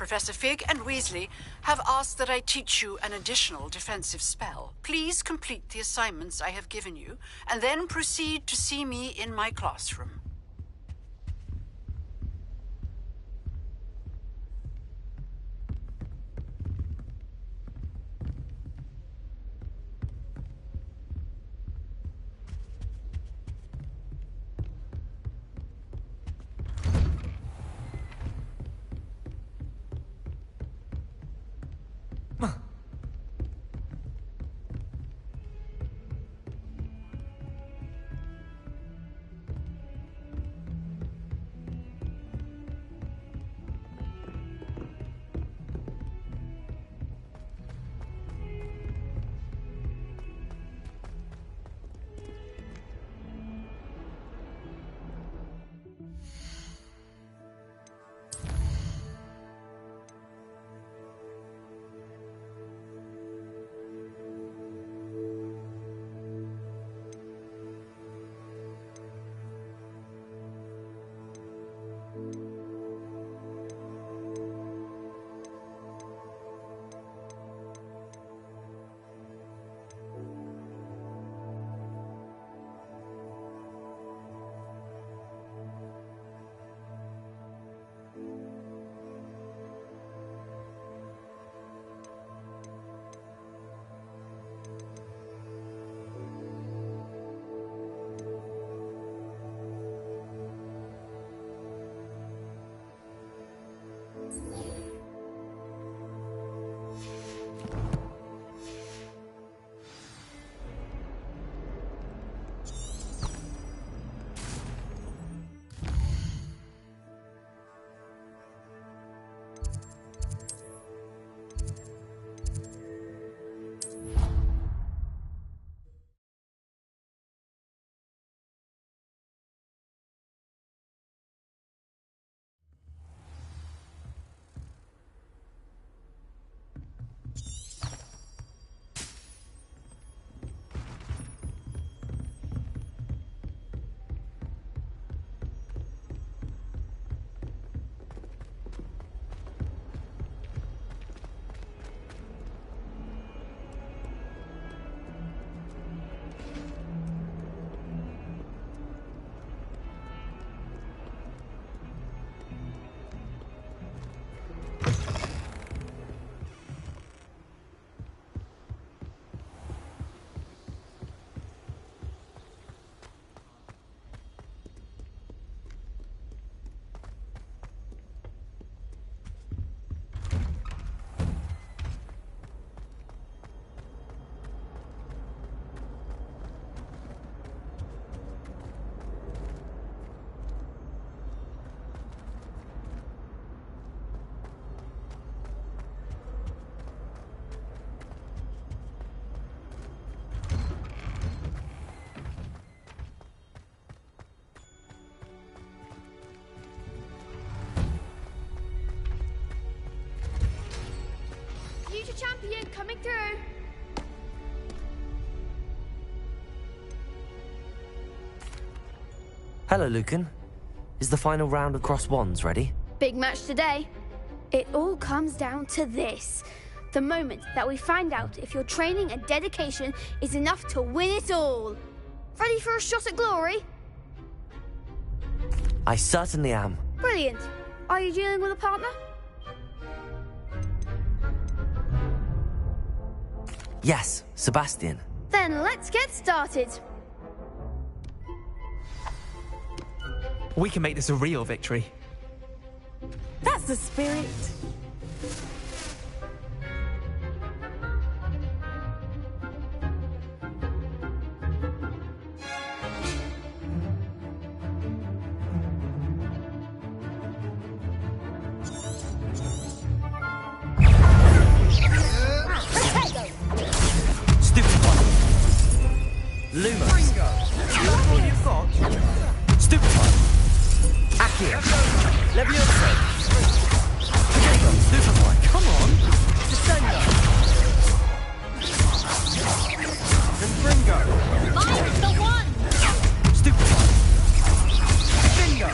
Professor Fig and Weasley have asked that I teach you an additional defensive spell. Please complete the assignments I have given you, and then proceed to see me in my classroom. Champion coming through. Hello, Lucan. Is the final round of Cross Wands ready? Big match today. It all comes down to this. The moment that we find out if your training and dedication is enough to win it all. Ready for a shot at glory? I certainly am. Brilliant. Are you dealing with a partner? Yes, Sebastian. Then let's get started. We can make this a real victory. That's the spirit. Lumos. All you've got. Stupefy. Accio. Levioso. Potato. Stupefy. Come on. Descendo. Confringo. Mine's the one! Stupefy. Bingo.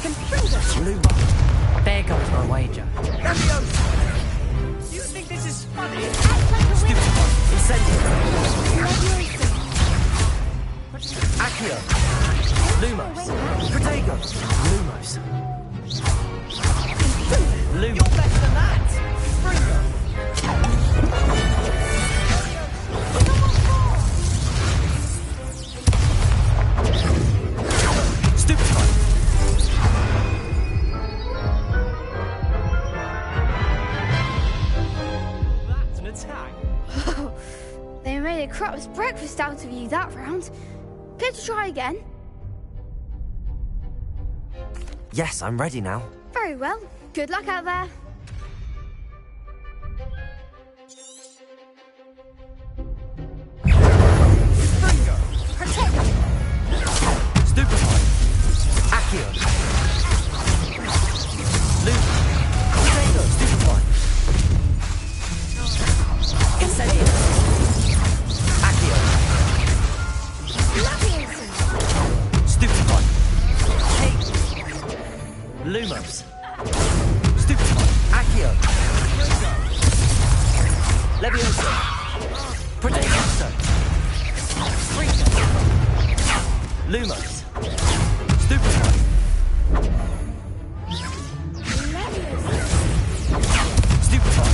Confringo. Luma. There goes my wager. Protego! Lumos. Lumos. You're better than that! Stupefy. That's an attack. They made a crap's breakfast out of you that round. Care to try again? Yes, I'm ready now. Very well. Good luck out there. Stupefy. Accio. Luke. Protego. Stupefy. Incendio. Accio. Stupefy. Lumos. Stupefy. Accio. Levioso. Protego. Lumos. Stupefy. Stupefy.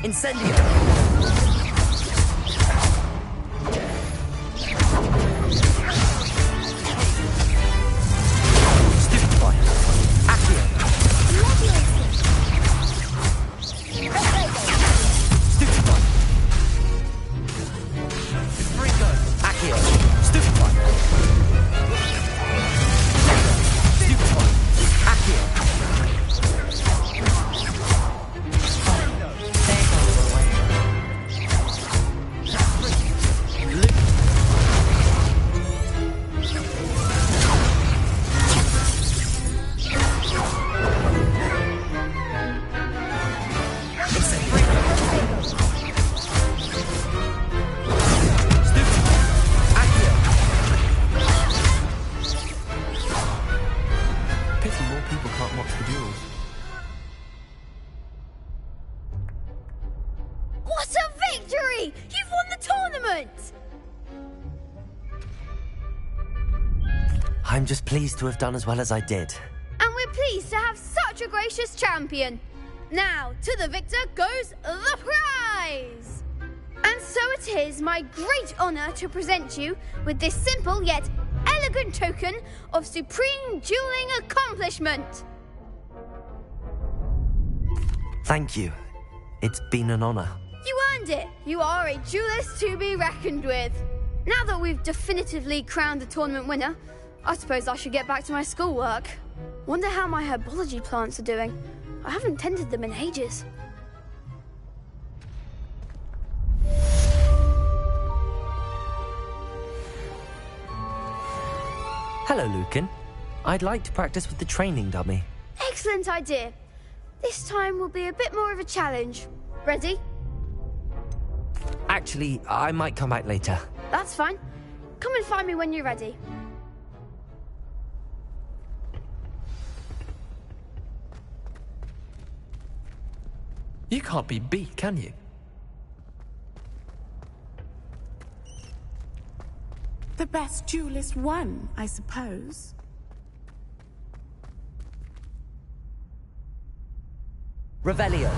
Incendio. Stupefy. Accio. Stupefy. Rico. Accio. Stupefy. Stupefy. Accio. Luke. Pity more people can't watch the duels. What a victory! You've won the tournament! I'm just pleased to have done as well as I did. And we're pleased to have such a gracious champion. Now, to the victor goes the prize! And so it is my great honour to present you with this simple yet elegant token of supreme dueling accomplishment. Thank you. It's been an honor. You earned it. You are a duelist to be reckoned with. Now that we've definitively crowned the tournament winner, I suppose I should get back to my schoolwork. Wonder how my herbology plants are doing. I haven't tended them in ages. Hello, Lucan. I'd like to practice with the training dummy. Excellent idea. This time will be a bit more of a challenge. Ready? Actually, I might come back later. That's fine. Come and find me when you're ready. You can't be beat, can you? The best duelist won, I suppose. Revelio.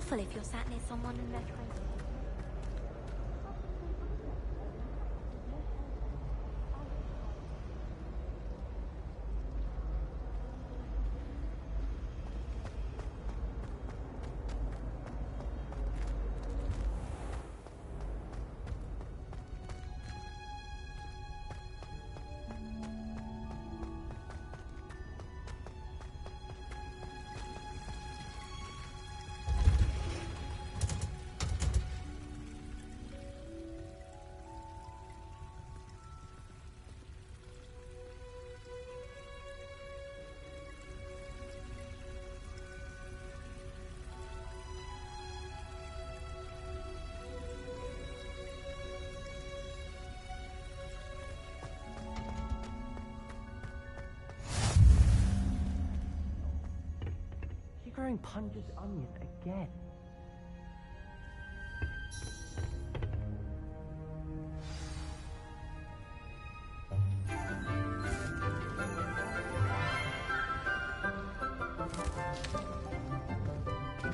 awful if you're sat near someone and they're trying to... Growing Punch's onion again.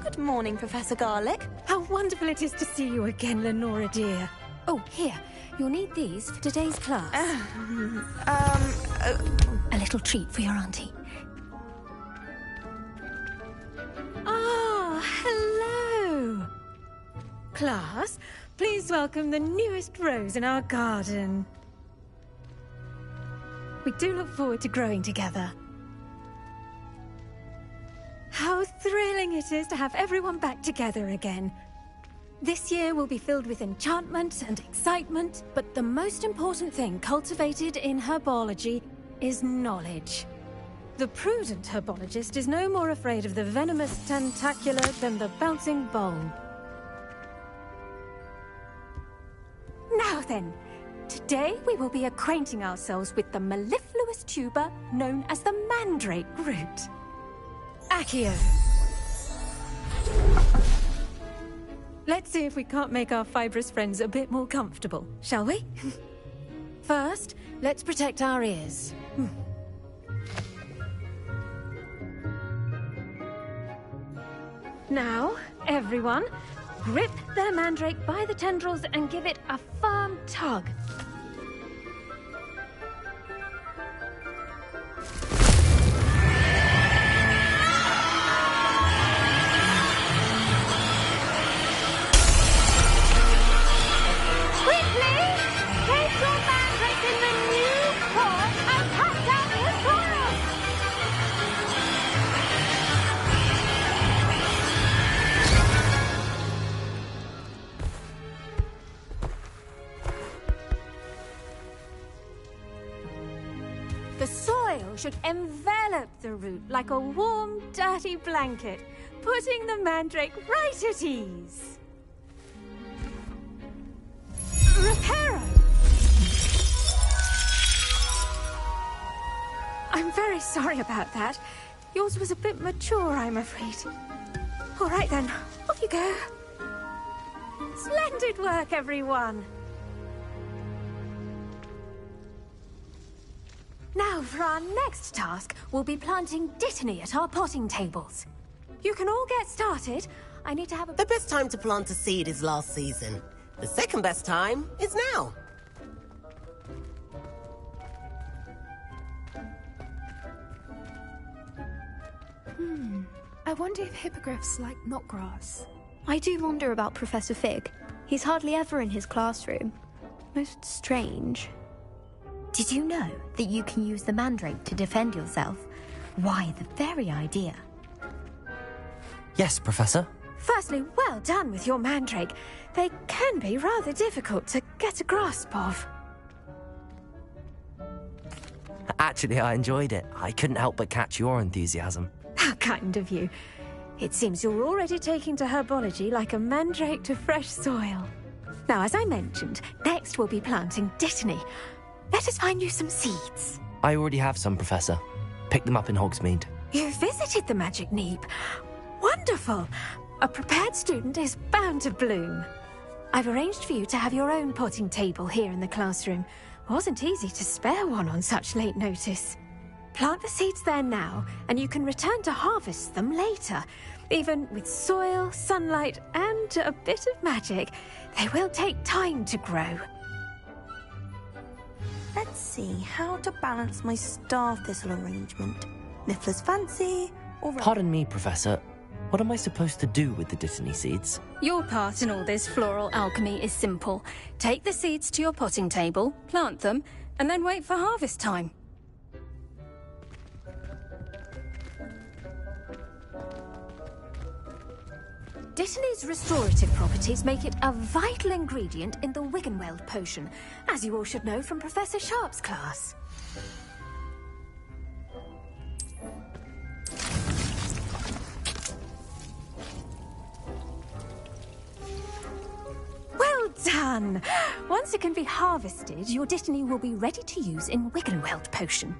Good morning, Professor Garlic. How wonderful it is to see you again, Lenora dear. Oh, here. You'll need these for today's class. A little treat for your auntie. Hello! Class, please welcome the newest rose in our garden. We do look forward to growing together. How thrilling it is to have everyone back together again. This year will be filled with enchantment and excitement, but the most important thing cultivated in herbology is knowledge. The prudent herbologist is no more afraid of the venomous tentacular than the bouncing bulb. Now then, today we will be acquainting ourselves with the mellifluous tuber known as the mandrake root. Accio. Let's see if we can't make our fibrous friends a bit more comfortable, shall we? First, let's protect our ears. Now, everyone, grip their mandrake by the tendrils and give it a firm tug. Quickly, take your mandrake in the new pot and cut down the soil. The soil should envelop the root like a warm, dirty blanket, putting the mandrake right at ease. Reparo! I'm very sorry about that. Yours was a bit mature, I'm afraid. All right then, off you go. Splendid work, everyone! Now, for our next task, we'll be planting dittany at our potting tables. You can all get started. I need to have a... The best time to plant a seed is last season. The second best time is now. I wonder if hippogriffs like knotgrass. I do wonder about Professor Fig. He's hardly ever in his classroom. Most strange. Did you know that you can use the mandrake to defend yourself? Why, the very idea. Yes, Professor. Firstly, well done with your mandrake. They can be rather difficult to get a grasp of. Actually, I enjoyed it. I couldn't help but catch your enthusiasm. How kind of you. It seems you're already taking to herbology like a mandrake to fresh soil. Now, as I mentioned, next we'll be planting dittany. Let us find you some seeds. I already have some, Professor. Picked them up in Hogsmeade. You visited the Magic Neep. Wonderful. A prepared student is bound to bloom. I've arranged for you to have your own potting table here in the classroom. Wasn't easy to spare one on such late notice. Plant the seeds there now, and you can return to harvest them later. Even with soil, sunlight, and a bit of magic, they will take time to grow. Let's see how to balance my star thistle arrangement. Niffler's fancy, or... Pardon me, Professor. What am I supposed to do with the Dittany seeds? Your part in all this floral alchemy is simple. Take the seeds to your potting table, plant them, and then wait for harvest time. Dittany's restorative properties make it a vital ingredient in the Wiggenweld potion, as you all should know from Professor Sharp's class. Well done! Once it can be harvested, your Dittany will be ready to use in Wiggenweld potion.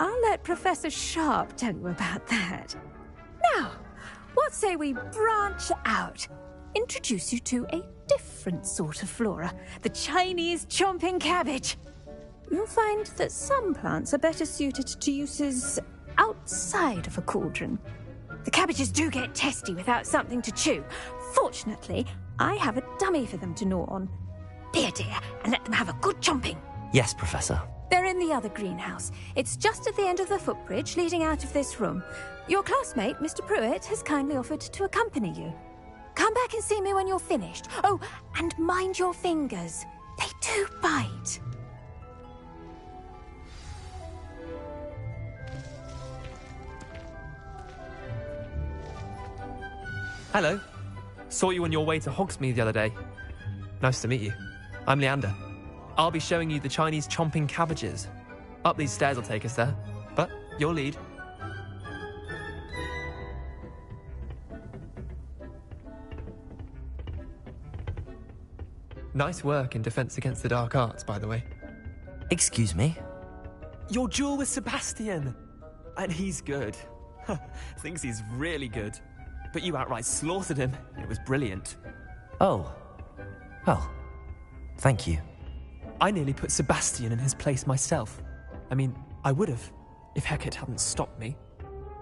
I'll let Professor Sharp tell you about that. Now, what say we branch out? Introduce you to a different sort of flora, the Chinese chomping cabbage. You'll find that some plants are better suited to uses outside of a cauldron. The cabbages do get testy without something to chew. Fortunately, I have a dummy for them to gnaw on. Be a dear and let them have a good chomping. Yes, Professor. They're in the other greenhouse. It's just at the end of the footbridge leading out of this room. Your classmate, Mr. Pruitt, has kindly offered to accompany you. Come back and see me when you're finished. Oh, and mind your fingers. They do bite. Hello. Saw you on your way to Hogsmeade the other day. Nice to meet you. I'm Leander. I'll be showing you the Chinese chomping cabbages. Up these stairs will take us there, but your lead. Nice work in Defense Against the Dark Arts, by the way. Excuse me? Your duel with Sebastian! And he's good. Thinks he's really good. But you outright slaughtered him. It was brilliant. Oh. Well, thank you. I nearly put Sebastian in his place myself. I mean, I would have, if Hecate hadn't stopped me.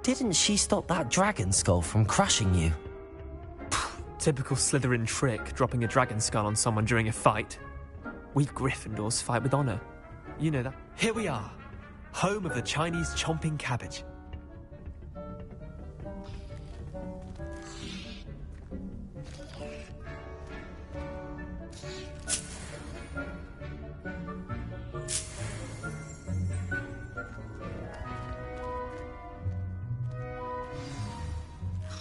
Didn't she stop that dragon skull from crushing you? Typical Slytherin trick, dropping a dragon skull on someone during a fight. We Gryffindors fight with honor. You know that. Here we are, home of the Chinese chomping cabbage.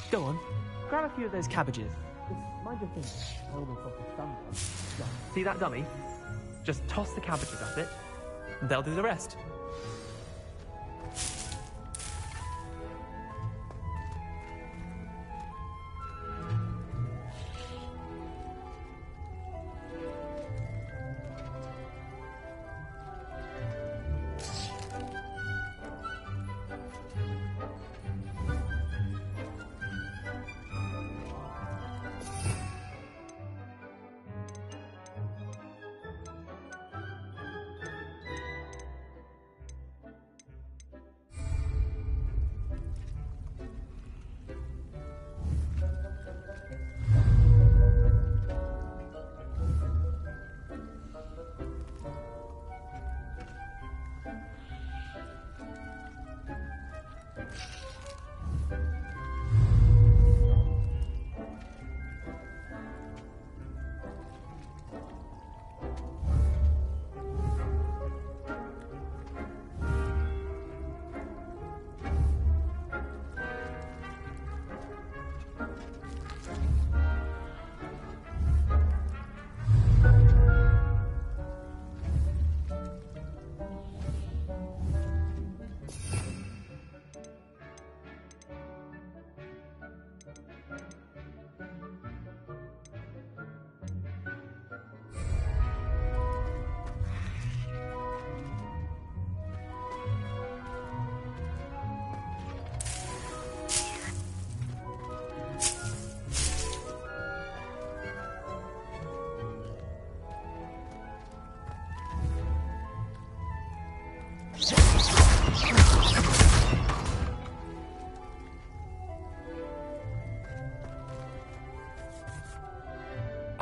Go on, grab a few of those cabbages. Mind your fingers. I almost lost the sun. Yeah. See that dummy? Just toss the cabbages at it, and they'll do the rest.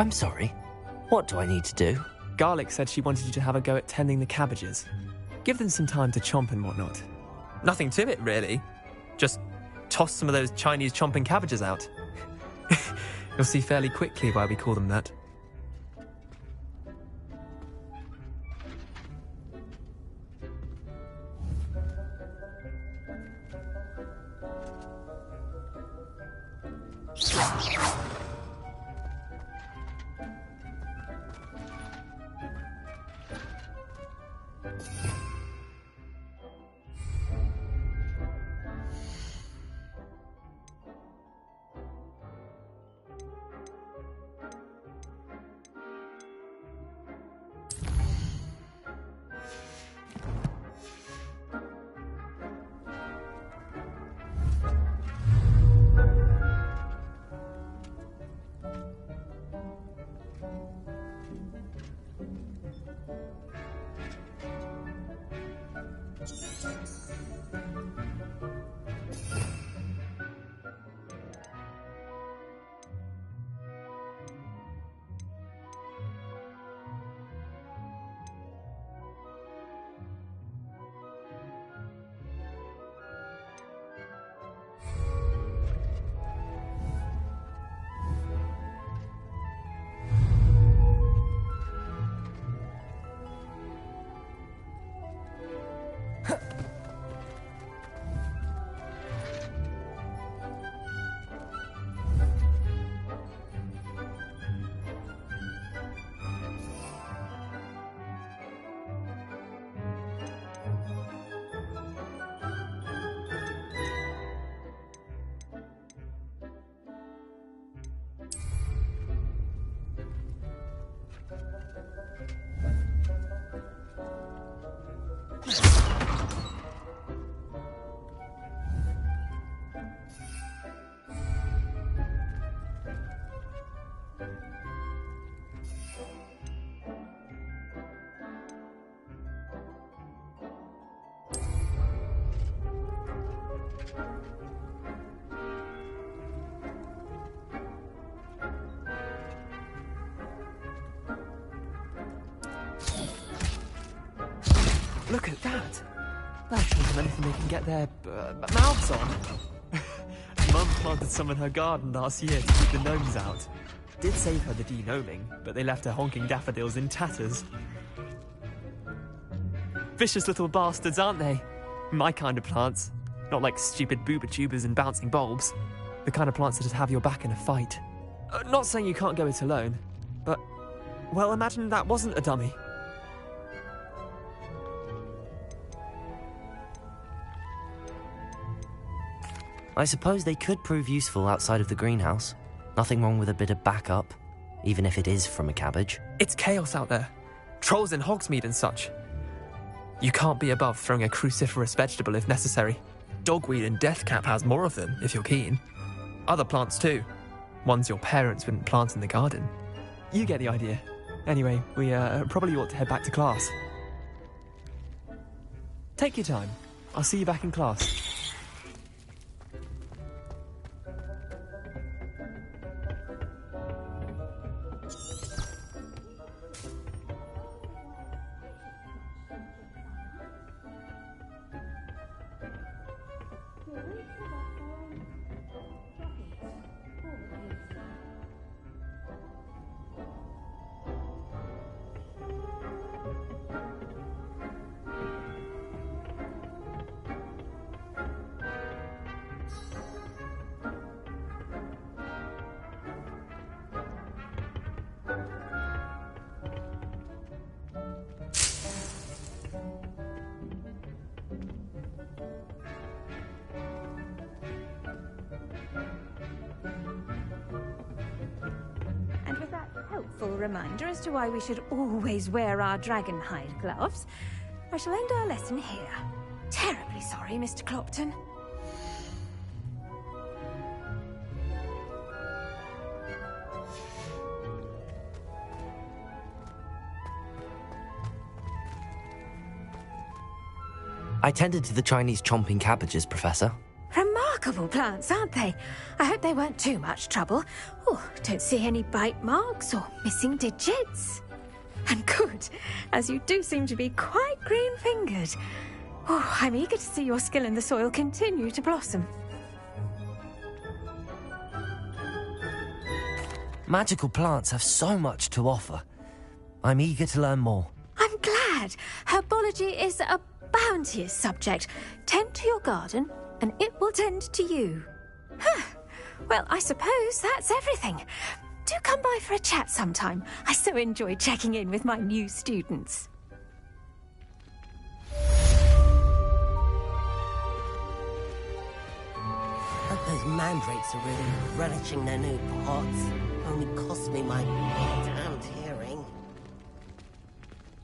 I'm sorry. What do I need to do? Garlic said she wanted you to have a go at tending the cabbages. Give them some time to chomp and whatnot. Nothing to it, really. Just toss some of those Chinese chomping cabbages out. You'll see fairly quickly why we call them that. Look at that! They're showing them anything they can get their mouths on. Mum planted some in her garden last year to keep the gnomes out. Did save her the de-gnoming, but they left her honking daffodils in tatters. Vicious little bastards, aren't they? My kind of plants. Not like stupid booba tubers and bouncing bulbs. The kind of plants that'd have your back in a fight. Not saying you can't go it alone, but, well, imagine that wasn't a dummy. I suppose they could prove useful outside of the greenhouse. Nothing wrong with a bit of backup, even if it is from a cabbage. It's chaos out there. Trolls in Hogsmeade and such. You can't be above throwing a cruciferous vegetable if necessary. Dogweed and deathcap has more of them, if you're keen. Other plants too. Ones your parents wouldn't plant in the garden. You get the idea. Anyway, we probably ought to head back to class. Take your time. I'll see you back in class. Reminder as to why we should always wear our dragon hide gloves, I shall end our lesson here. Terribly sorry, Mr. Clopton. I tended to the Chinese chomping cabbages, Professor. Remarkable. remarkable plants, aren't they? I hope they weren't too much trouble. Oh, don't see any bite marks or missing digits. And good, as you do seem to be quite green-fingered. Oh, I'm eager to see your skill in the soil continue to blossom. Magical plants have so much to offer. I'm eager to learn more. I'm glad. Herbology is a bounteous subject. Tend to your garden, and it will tend to you. Well, I suppose that's everything. Do come by for a chat sometime. I so enjoy checking in with my new students. Hope those mandrakes are really relishing their new pots. Only cost me my damned hearing.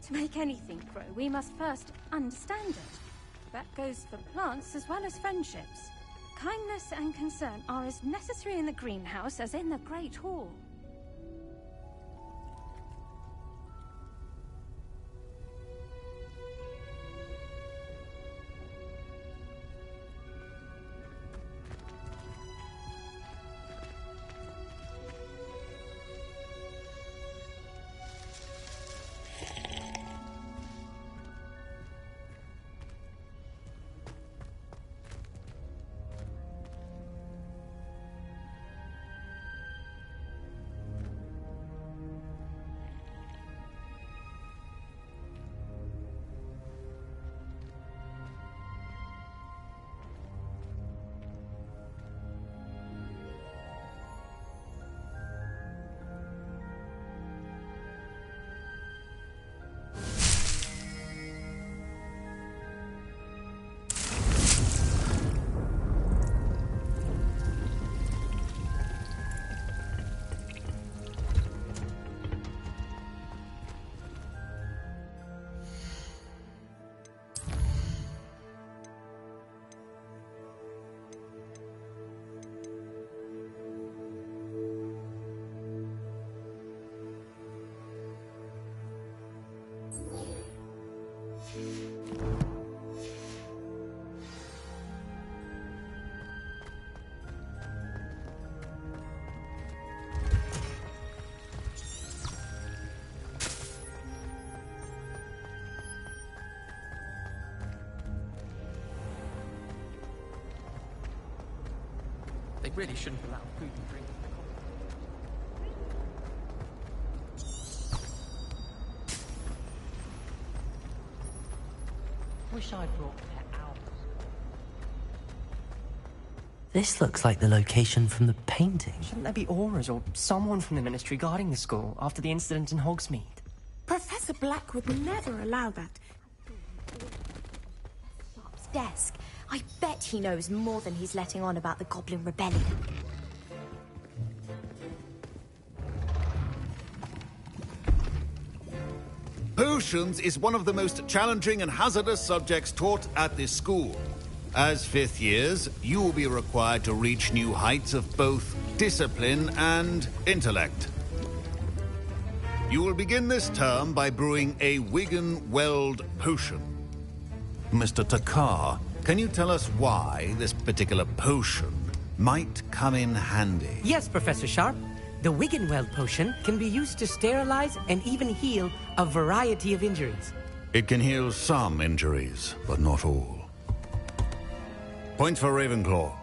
To make anything grow, we must first understand it. That goes for plants as well as friendships. Kindness and concern are as necessary in the greenhouse as in the Great Hall. They really shouldn't allow food and drink. Wish I'd brought pet owls. This looks like the location from the painting. Shouldn't there be auras or someone from the ministry guarding the school after the incident in Hogsmeade? Professor Black would never allow that. Sharp's desk. I bet he knows more than he's letting on about the Goblin Rebellion. Potions is one of the most challenging and hazardous subjects taught at this school. As fifth years, you will be required to reach new heights of both discipline and intellect. You will begin this term by brewing a Wigan-Weld potion. Mr. Takar, can you tell us why this particular potion might come in handy? Yes, Professor Sharp. The Wigan-Weld potion can be used to sterilize and even heal a variety of injuries. It can heal some injuries, but not all. Point for Ravenclaw.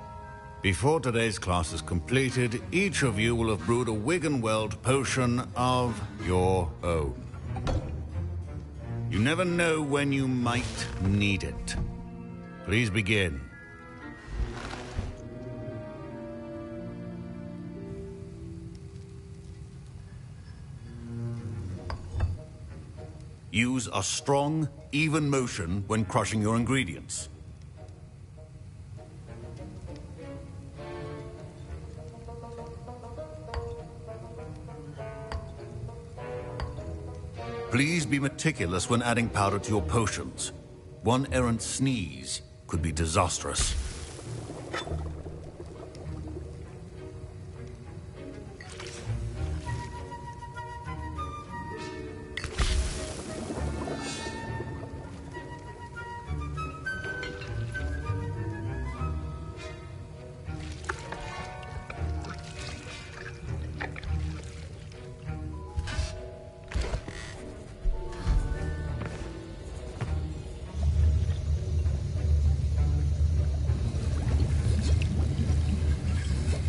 Before today's class is completed, each of you will have brewed a Wigan-Weld potion of your own. You never know when you might need it. Please begin. Use a strong, even motion when crushing your ingredients. Please be meticulous when adding powder to your potions. One errant sneeze could be disastrous.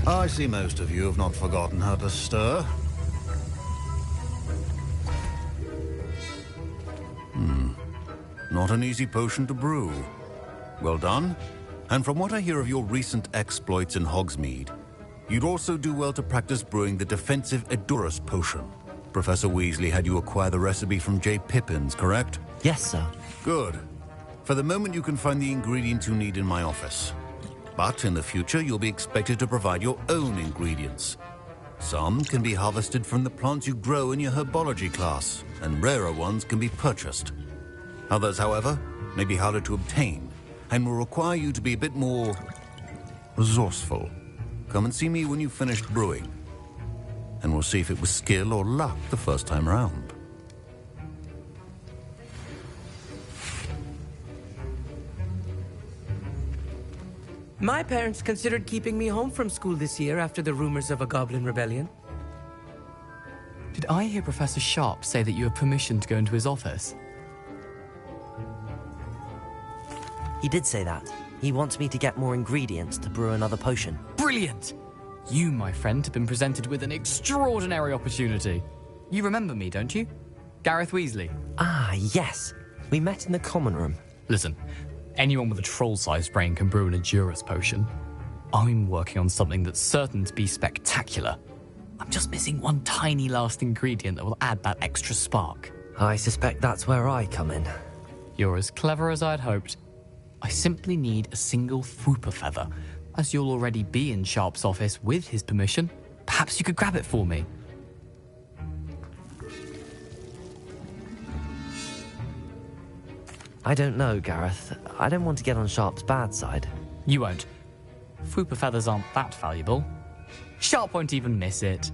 I see most of you have not forgotten how to stir. Not an easy potion to brew. Well done. And from what I hear of your recent exploits in Hogsmeade, you'd also do well to practice brewing the defensive Edurus potion. Professor Weasley had you acquire the recipe from J. Pippins, correct? Yes, sir. Good. For the moment, you can find the ingredients you need in my office. But in the future, you'll be expected to provide your own ingredients. Some can be harvested from the plants you grow in your herbology class, and rarer ones can be purchased. Others, however, may be harder to obtain, and will require you to be a bit more resourceful. Come and see me when you've finished brewing, and we'll see if it was skill or luck the first time around. My parents considered keeping me home from school this year after the rumors of a goblin rebellion. Did I hear Professor Sharp say that you have permission to go into his office? He did say that. He wants me to get more ingredients to brew another potion. Brilliant! You, my friend, have been presented with an extraordinary opportunity. You remember me, don't you? Gareth Weasley. Ah, yes. We met in the common room. Listen, anyone with a troll-sized brain can brew an Edurus potion. I'm working on something that's certain to be spectacular. I'm just missing one tiny last ingredient that will add that extra spark. I suspect that's where I come in. You're as clever as I'd hoped. I simply need a single Fwooper feather. As you'll already be in Sharp's office with his permission, perhaps you could grab it for me. I don't know, Gareth. I don't want to get on Sharp's bad side. You won't. Fwooper feathers aren't that valuable. Sharp won't even miss it.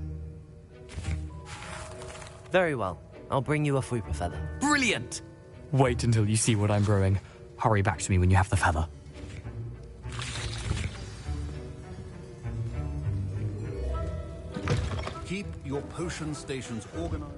Very well. I'll bring you a Fwooper feather. Brilliant! Wait until you see what I'm brewing. Hurry back to me when you have the feather. Keep your potion stations organized.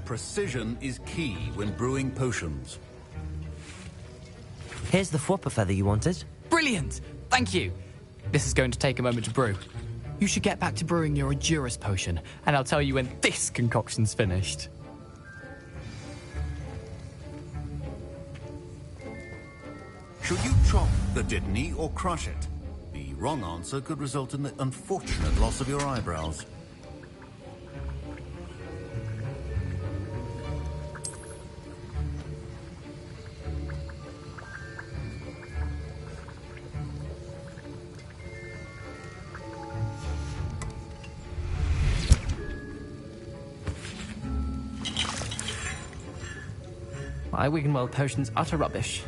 Precision is key when brewing potions. Here's the Fwooper feather you wanted. Brilliant! Thank you. This is going to take a moment to brew. You should get back to brewing your Edurus potion, and I'll tell you when this concoction's finished. Should you chop the Dittany or crush it? The wrong answer could result in the unfortunate loss of your eyebrows. My Wiggenweld potion's utter rubbish.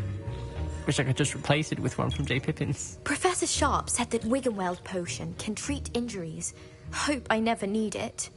Wish I could just replace it with one from J. Pippins. Professor Sharp said that Wiggenweld potion can treat injuries. Hope I never need it.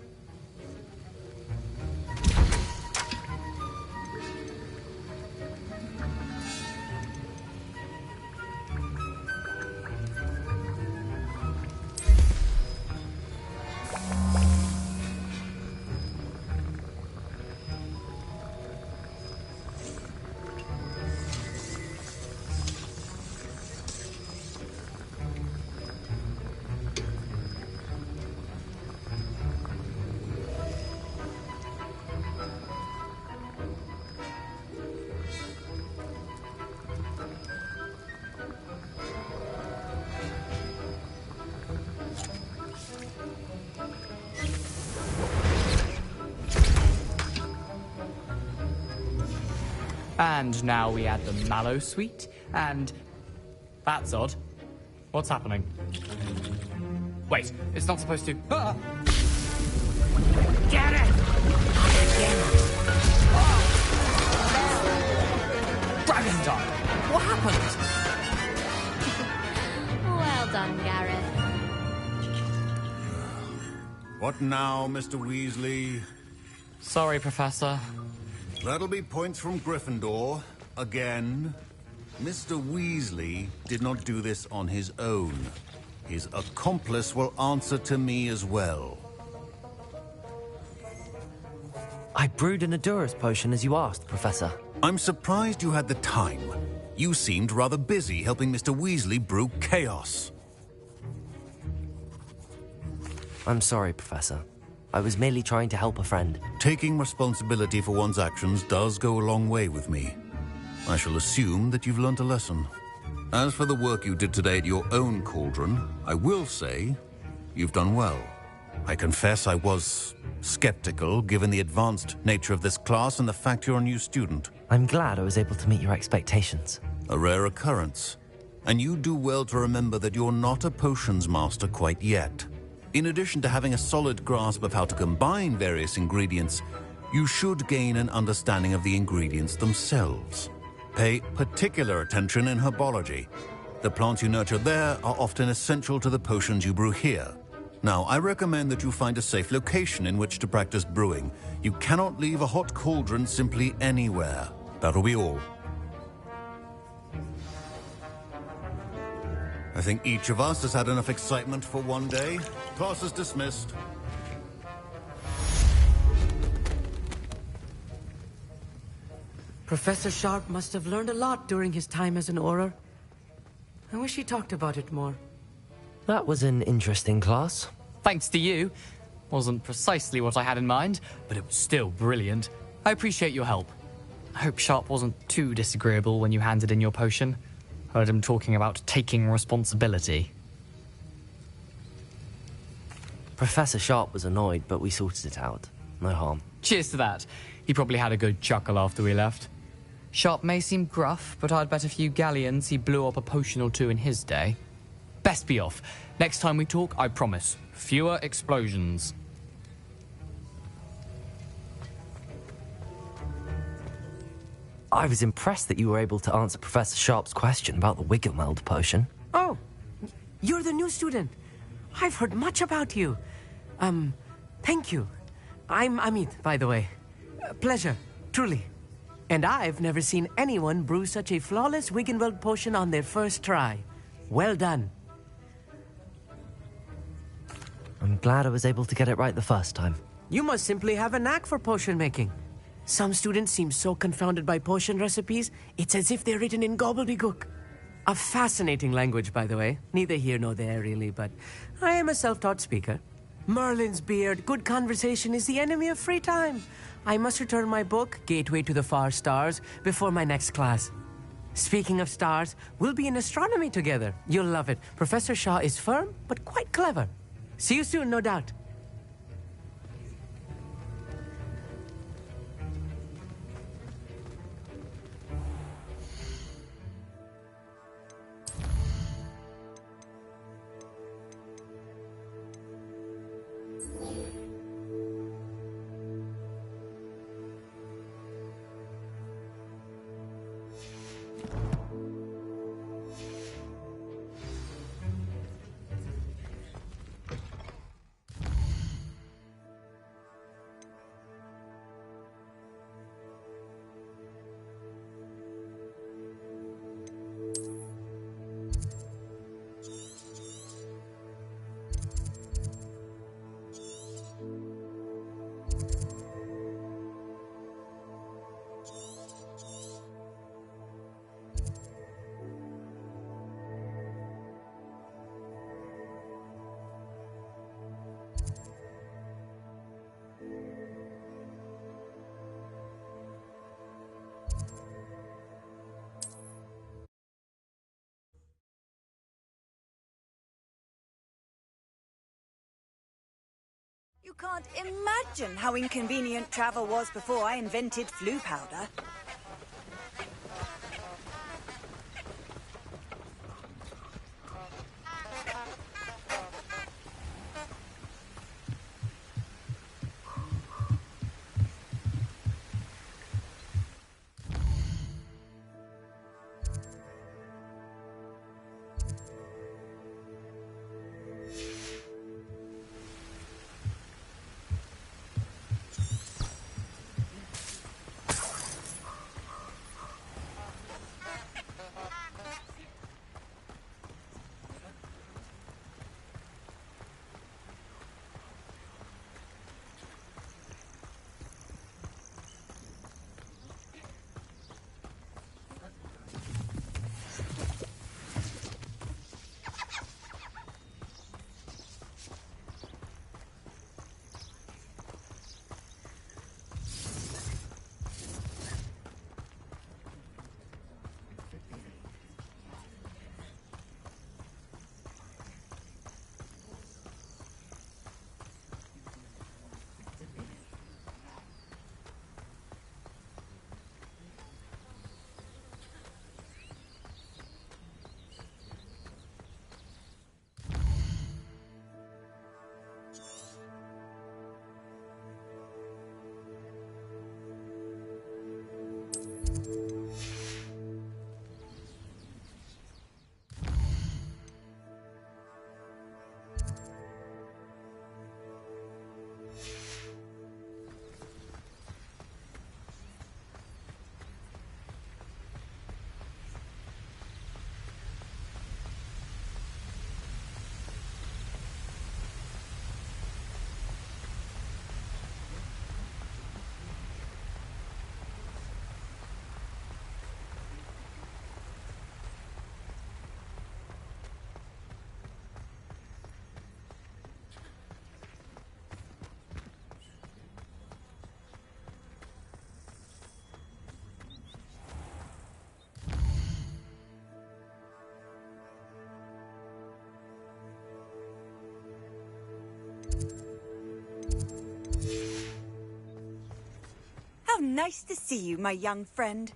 And now we add the mallow sweet, and... That's odd. What's happening? Wait, it's not supposed to... Ah! Gareth! Dragon died! What happened? Well done, Gareth. What now, Mr. Weasley? Sorry, Professor. That'll be points from Gryffindor. Again. Mr. Weasley did not do this on his own. His accomplice will answer to me as well. I brewed an Adurus potion as you asked, Professor. I'm surprised you had the time. You seemed rather busy helping Mr. Weasley brew chaos. I'm sorry, Professor. I was merely trying to help a friend. Taking responsibility for one's actions does go a long way with me. I shall assume that you've learnt a lesson. As for the work you did today at your own cauldron, I will say you've done well. I confess I was skeptical, given the advanced nature of this class and the fact you're a new student. I'm glad I was able to meet your expectations. A rare occurrence. And you do well to remember that you're not a potions master quite yet. In addition to having a solid grasp of how to combine various ingredients, you should gain an understanding of the ingredients themselves. Pay particular attention in herbology. The plants you nurture there are often essential to the potions you brew here. Now, I recommend that you find a safe location in which to practice brewing. You cannot leave a hot cauldron simply anywhere. That'll be all. I think each of us has had enough excitement for one day. Class is dismissed. Professor Sharp must have learned a lot during his time as an Auror. I wish he talked about it more. That was an interesting class. Thanks to you. Wasn't precisely what I had in mind, but it was still brilliant. I appreciate your help. I hope Sharp wasn't too disagreeable when you handed in your potion. Heard him talking about taking responsibility. Professor Sharp was annoyed, but we sorted it out. No harm. Cheers to that. He probably had a good chuckle after we left. Sharp may seem gruff, but I'd bet a few galleons he blew up a potion or two in his day. Best be off. Next time we talk, I promise. Fewer explosions. I was impressed that you were able to answer Professor Sharp's question about the Wiggenweld potion. Oh, you're the new student. I've heard much about you. Thank you. I'm Amit, by the way. Pleasure, truly. And I've never seen anyone brew such a flawless Wiggenweld potion on their first try. Well done. I'm glad I was able to get it right the first time. You must simply have a knack for potion making. Some students seem so confounded by potion recipes, it's as if they're written in gobbledygook. A fascinating language, by the way. Neither here nor there, really, but I am a self-taught speaker. Merlin's beard, good conversation is the enemy of free time. I must return my book, Gateway to the Far Stars, before my next class. Speaking of stars, we'll be in astronomy together. You'll love it. Professor Shaw is firm, but quite clever. See you soon, no doubt. You can't imagine how inconvenient travel was before I invented flu powder. Nice to see you, my young friend.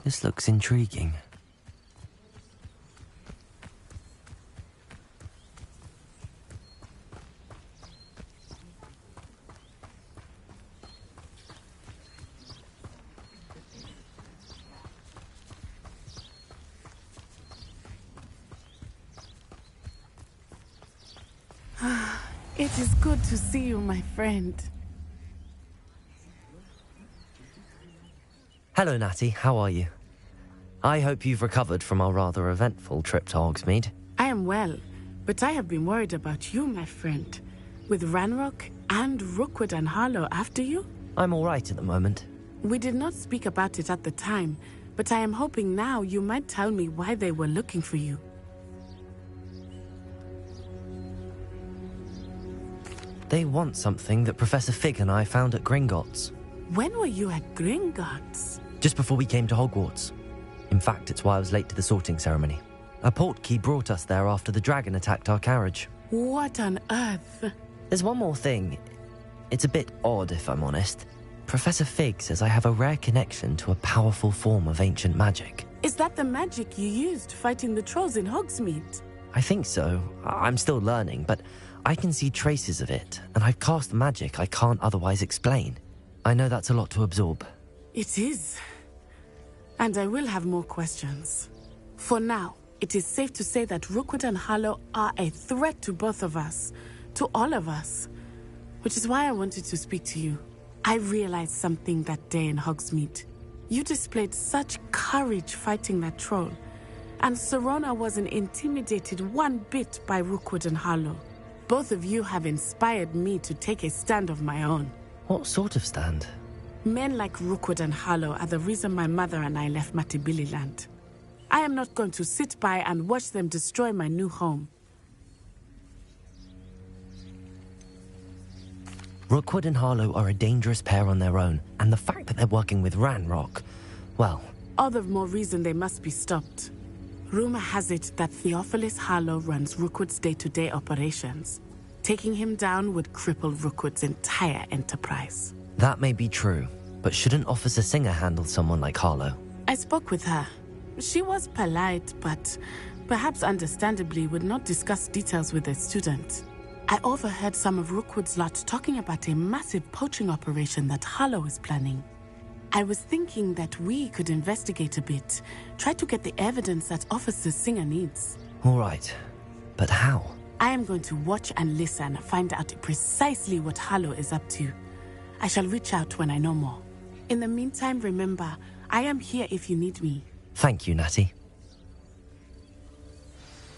This looks intriguing. It is good to see you, my friend. Hello, Natty. How are you? I hope you've recovered from our rather eventful trip to Hogsmeade. I am well, but I have been worried about you, my friend. With Ranrock and Rookwood and Harlow after you? I'm all right at the moment. We did not speak about it at the time, but I am hoping now you might tell me why they were looking for you. They want something that Professor Fig and I found at Gringotts. When were you at Gringotts? Just before we came to Hogwarts. In fact, it's why I was late to the sorting ceremony. A portkey brought us there after the dragon attacked our carriage. What on earth? There's one more thing. It's a bit odd, if I'm honest. Professor Fig says I have a rare connection to a powerful form of ancient magic. Is that the magic you used fighting the trolls in Hogsmeade? I think so. I'm still learning, but I can see traces of it, and I've cast magic I can't otherwise explain. I know that's a lot to absorb. It is. And I will have more questions. For now, it is safe to say that Rookwood and Harlow are a threat to both of us, to all of us. Which is why I wanted to speak to you. I realized something that day in Hogsmeade. You displayed such courage fighting that troll, and Serona wasn't intimidated one bit by Rookwood and Harlow. Both of you have inspired me to take a stand of my own. What sort of stand? Men like Rookwood and Harlow are the reason my mother and I left Matibili land. I am not going to sit by and watch them destroy my new home. Rookwood and Harlow are a dangerous pair on their own, and the fact that they're working with Ranrock, well... All the more reason they must be stopped. Rumor has it that Theophilus Harlow runs Rookwood's day-to-day operations. Taking him down would cripple Rookwood's entire enterprise. That may be true, but shouldn't Officer Singer handle someone like Harlow? I spoke with her. She was polite, but perhaps understandably would not discuss details with a student. I overheard some of Rookwood's lot talking about a massive poaching operation that Harlow is planning. I was thinking that we could investigate a bit, try to get the evidence that Officer Singer needs. All right, but how? I am going to watch and listen, find out precisely what Harlow is up to. I shall reach out when I know more. In the meantime, remember, I am here if you need me. Thank you, Natty.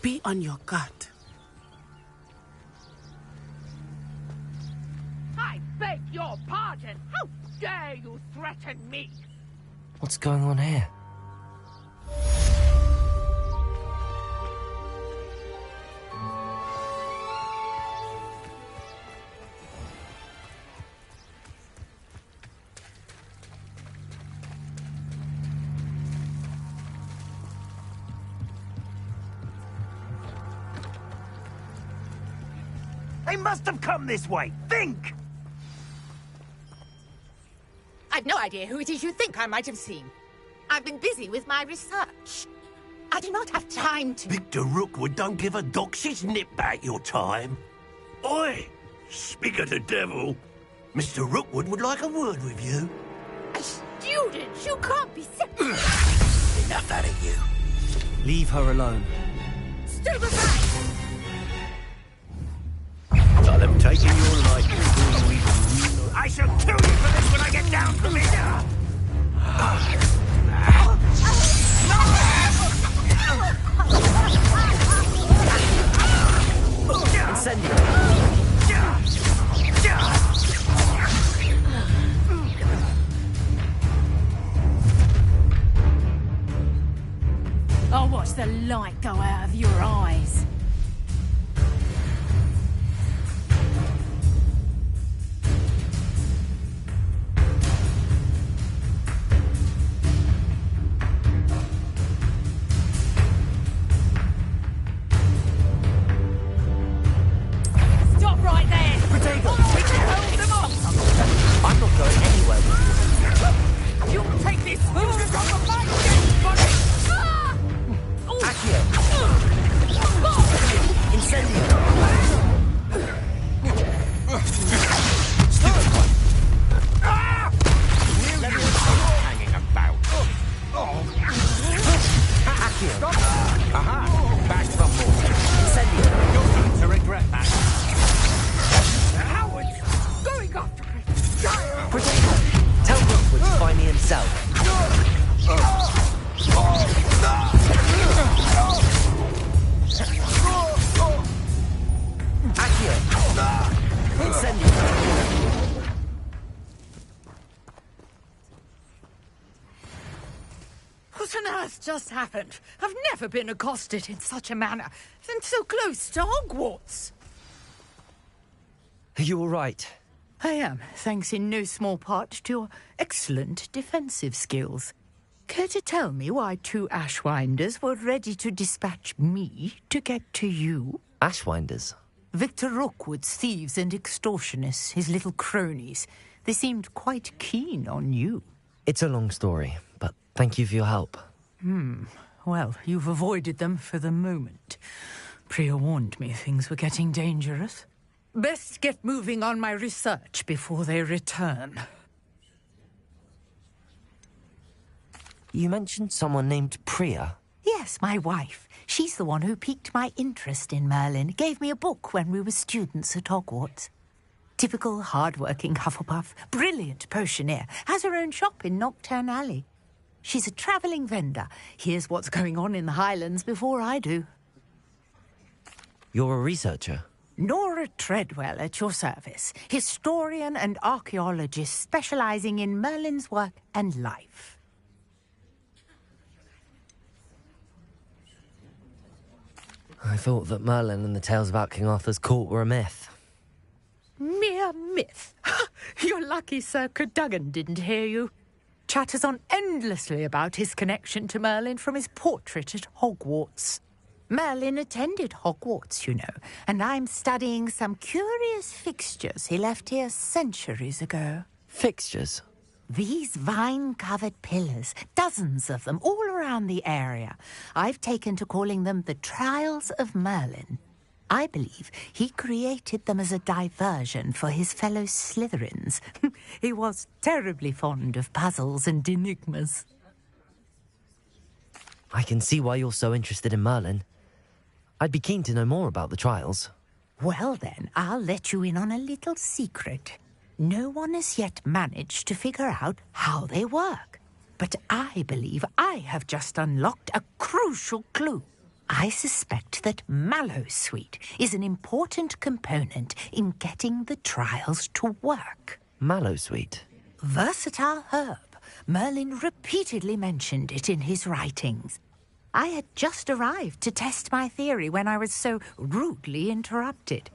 Be on your guard. I beg your pardon. How dare you threaten me? What's going on here? They must have come this way. Think! I've no idea who it is you think I might have seen. I've been busy with my research. I do not have time to... Victor Rookwood don't give a doxy's nip back your time. Oi! Speak of the devil. Mr. Rookwood would like a word with you. A student? You can't be... Enough out of you. Leave her alone. Stupefy! I'll have taken your life before you even... I shall kill you for this when I get down from here! I'll watch the light go out of your eyes. What on earth just happened? I've never been accosted in such a manner, and so close to Hogwarts. Are you all right? I am, thanks in no small part to your excellent defensive skills. Care to tell me why two Ashwinders were ready to dispatch me to get to you? Ashwinders? Victor Rookwood's thieves and extortionists, his little cronies. They seemed quite keen on you. It's a long story, but thank you for your help. Well, you've avoided them for the moment. Priya warned me things were getting dangerous. Best get moving on my research before they return. You mentioned someone named Priya. Yes, my wife. She's the one who piqued my interest in Merlin. Gave me a book when we were students at Hogwarts. Typical hard-working Hufflepuff. Brilliant potioneer. Has her own shop in Knockturn Alley. She's a travelling vendor. Hears what's going on in the Highlands before I do. You're a researcher? Nora Treadwell at your service. Historian and archaeologist specialising in Merlin's work and life. I thought that Merlin and the tales about King Arthur's court were a myth. Mere myth. You're lucky Sir Cadogan didn't hear you. Chatters on endless endlessly about his connection to Merlin from his portrait at Hogwarts. Merlin attended Hogwarts, you know, and I'm studying some curious fixtures he left here centuries ago. Fixtures? These vine-covered pillars, dozens of them, all around the area. I've taken to calling them the Trials of Merlin. I believe he created them as a diversion for his fellow Slytherins. He was terribly fond of puzzles and enigmas. I can see why you're so interested in Merlin. I'd be keen to know more about the trials. Well then, I'll let you in on a little secret. No one has yet managed to figure out how they work. But I believe I have just unlocked a crucial clue. I suspect that Mallowsweet is an important component in getting the trials to work. Mallowsweet? Versatile herb. Merlin repeatedly mentioned it in his writings. I had just arrived to test my theory when I was so rudely interrupted.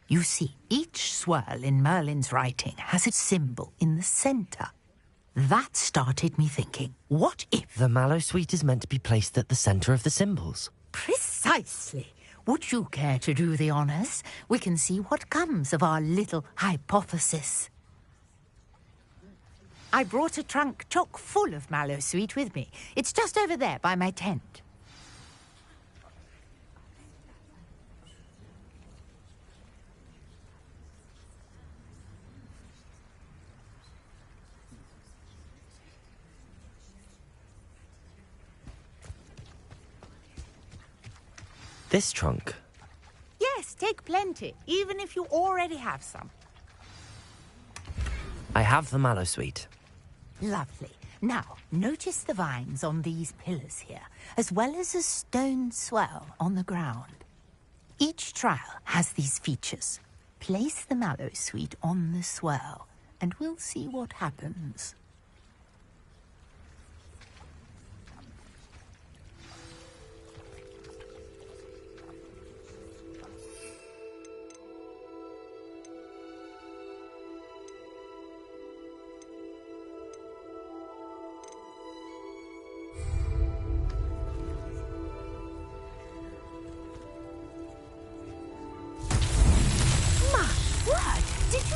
You see, each swirl in Merlin's writing has a symbol in the centre. That started me thinking, what if... The Mallowsweet is meant to be placed at the centre of the symbols. Precisely. Would you care to do the honours? We can see what comes of our little hypothesis. I brought a trunk chock full of Mallowsweet with me. It's just over there by my tent. This trunk? Yes, take plenty, even if you already have some. I have the Mallowsweet. Lovely. Now, notice the vines on these pillars here, as well as a stone swell on the ground. Each trial has these features. Place the Mallowsweet on the swell, and we'll see what happens.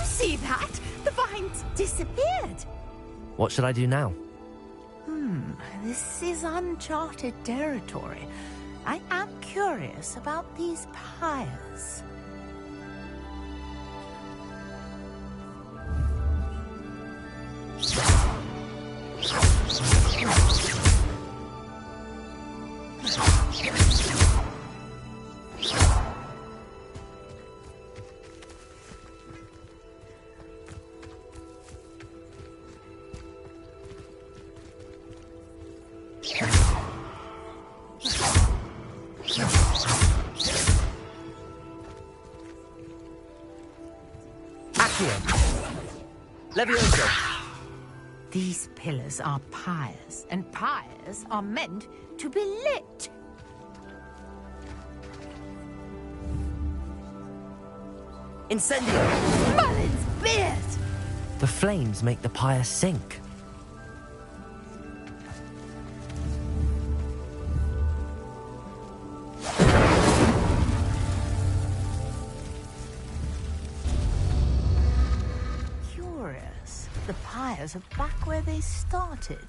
See that? The vines disappeared. What should I do now? This is uncharted territory. I am curious about these pyres. Levioso. These pillars are pyres, and pyres are meant to be lit. Incendio! Merlin's beard! The flames make the pyre sink. Curious. The pyres are back where they started.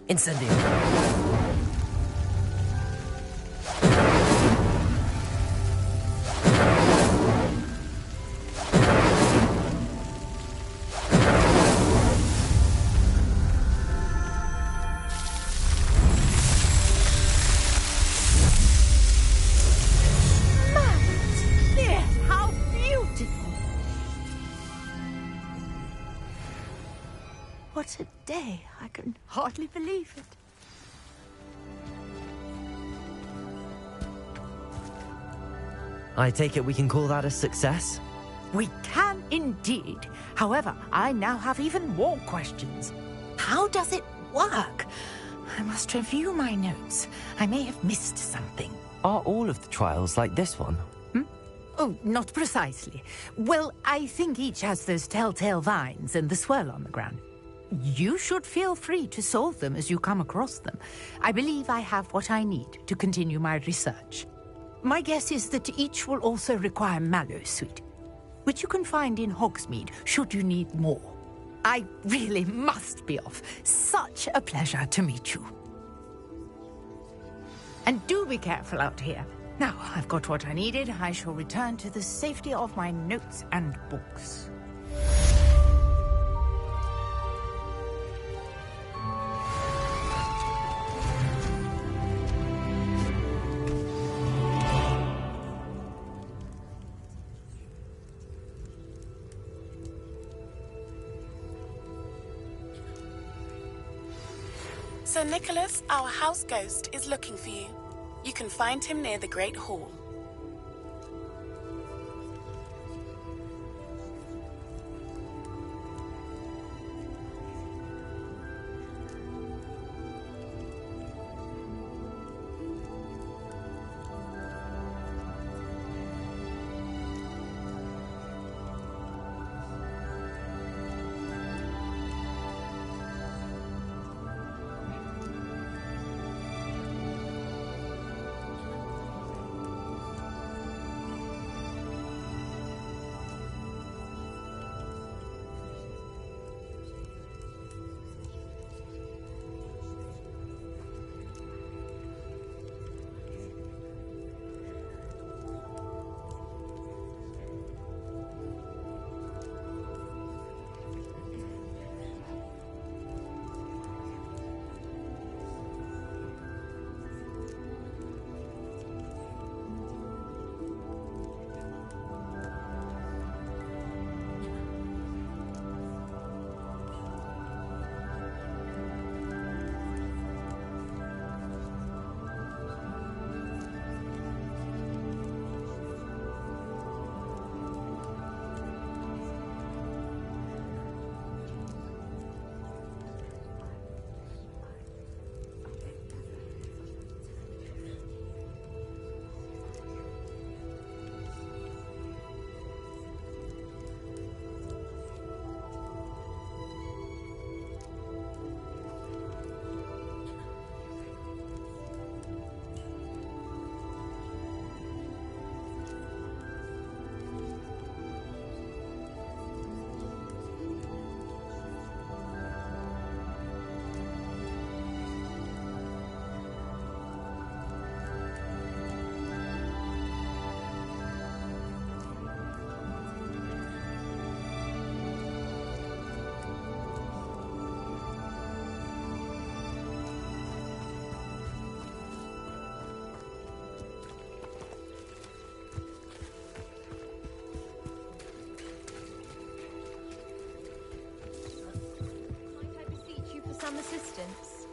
Incendio. How beautiful! What a day. I can hardly believe it. I take it we can call that a success? We can indeed. However, I now have even more questions. How does it work? I must review my notes. I may have missed something. Are all of the trials like this one? Oh, not precisely. Well, I think each has those telltale vines and the swirl on the ground. You should feel free to solve them as you come across them. I believe I have what I need to continue my research. My guess is that each will also require mallow sweet, which you can find in Hogsmeade should you need more. I really must be off. Such a pleasure to meet you. And do be careful out here. Now, I've got what I needed. I shall return to the safety of my notes and books. Sir Nicholas, our house ghost, is looking for you. You can find him near the Great Hall. Some assistance.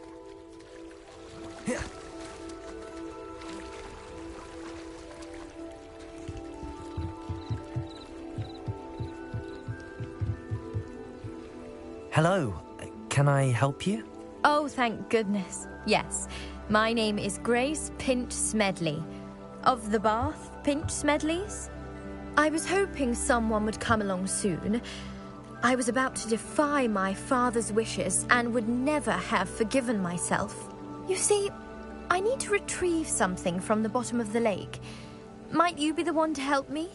Hello. Can I help you? Oh, thank goodness. Yes. My name is Grace Pinch Smedley. Of the Bath Pinch Smedleys. I was hoping someone would come along soon. I was about to defy my father's wishes and would never have forgiven myself. You see, I need to retrieve something from the bottom of the lake. Might you be the one to help me?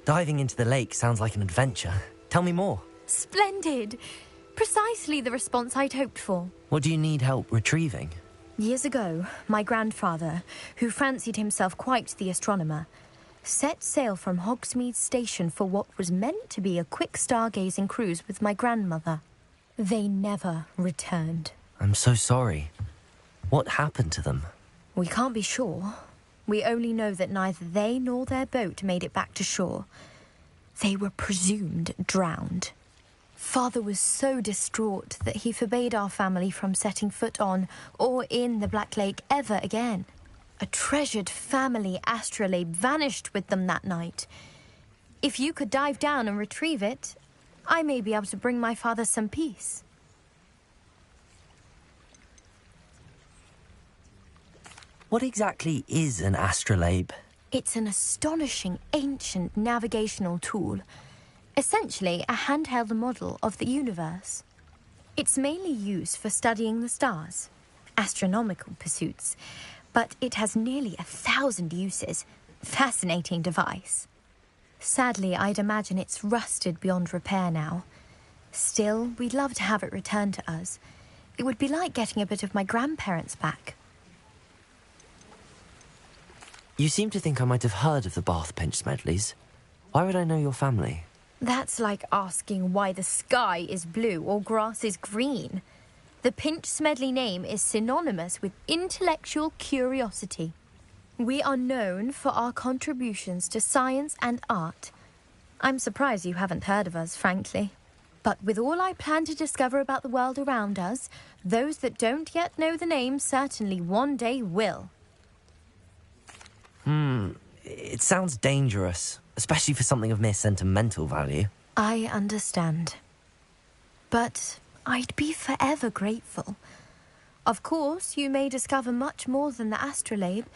Diving into the lake sounds like an adventure. Tell me more. Splendid! Precisely the response I'd hoped for. What do you need help retrieving? Years ago, my grandfather, who fancied himself quite the astronomer, set sail from Hogsmeade Station for what was meant to be a quick stargazing cruise with my grandmother. They never returned. I'm so sorry. What happened to them? We can't be sure. We only know that neither they nor their boat made it back to shore. They were presumed drowned. Father was so distraught that he forbade our family from setting foot on or in the Black Lake ever again. A treasured family astrolabe vanished with them that night. If you could dive down and retrieve it, I may be able to bring my father some peace. What exactly is an astrolabe? It's an astonishing ancient navigational tool. Essentially, a handheld model of the universe. It's mainly used for studying the stars, astronomical pursuits, but it has nearly 1,000 uses. Fascinating device. Sadly, I'd imagine it's rusted beyond repair now. Still, we'd love to have it returned to us. It would be like getting a bit of my grandparents back. You seem to think I might have heard of the Bath Pinch Smedleys. Why would I know your family? That's like asking why the sky is blue or grass is green. The Pinch Smedley name is synonymous with intellectual curiosity. We are known for our contributions to science and art. I'm surprised you haven't heard of us, frankly. But with all I plan to discover about the world around us, those that don't yet know the name certainly one day will. It sounds dangerous, especially for something of mere sentimental value. I understand. But I'd be forever grateful. Of course, you may discover much more than the astrolabe.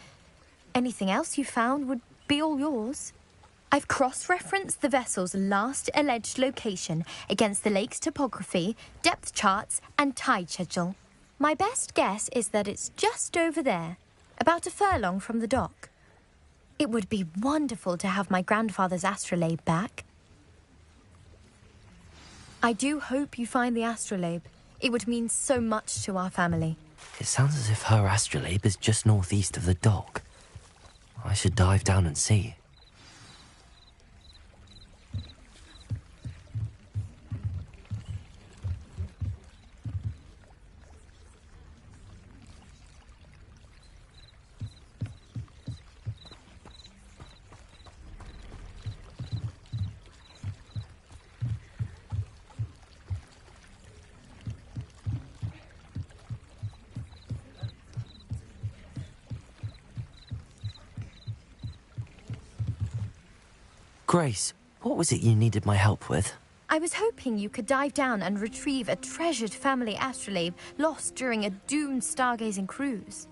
Anything else you found would be all yours. I've cross-referenced the vessel's last alleged location against the lake's topography, depth charts, and tide schedule. My best guess is that it's just over there, about a furlong from the dock. It would be wonderful to have my grandfather's astrolabe back. I do hope you find the astrolabe. It would mean so much to our family. It sounds as if her astrolabe is just northeast of the dock. I should dive down and see. Grace, what was it you needed my help with? I was hoping you could dive down and retrieve a treasured family astrolabe lost during a doomed stargazing cruise.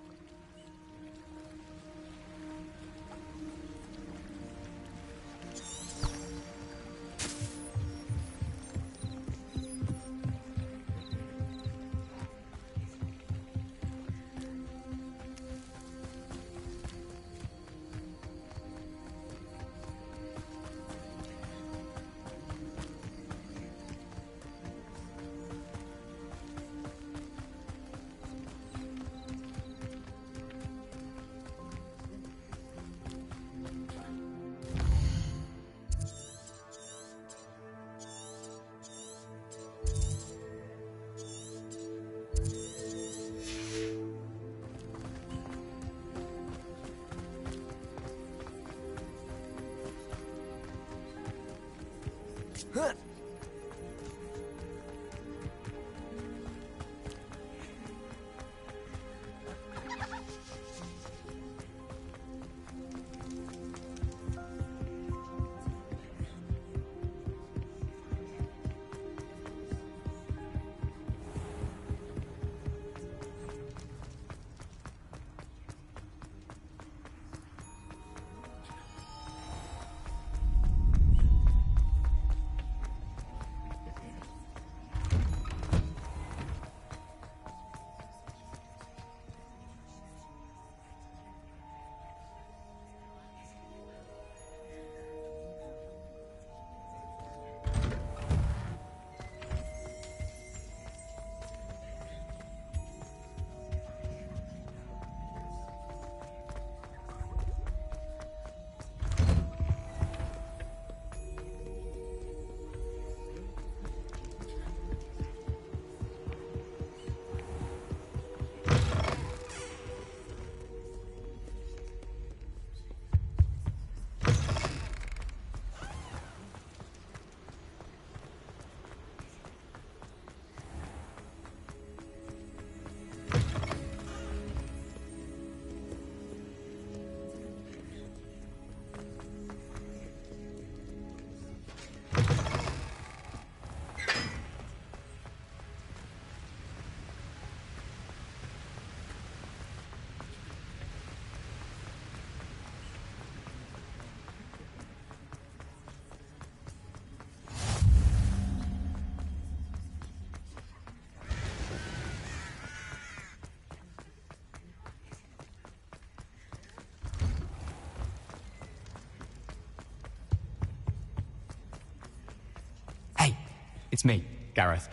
It's me, Gareth.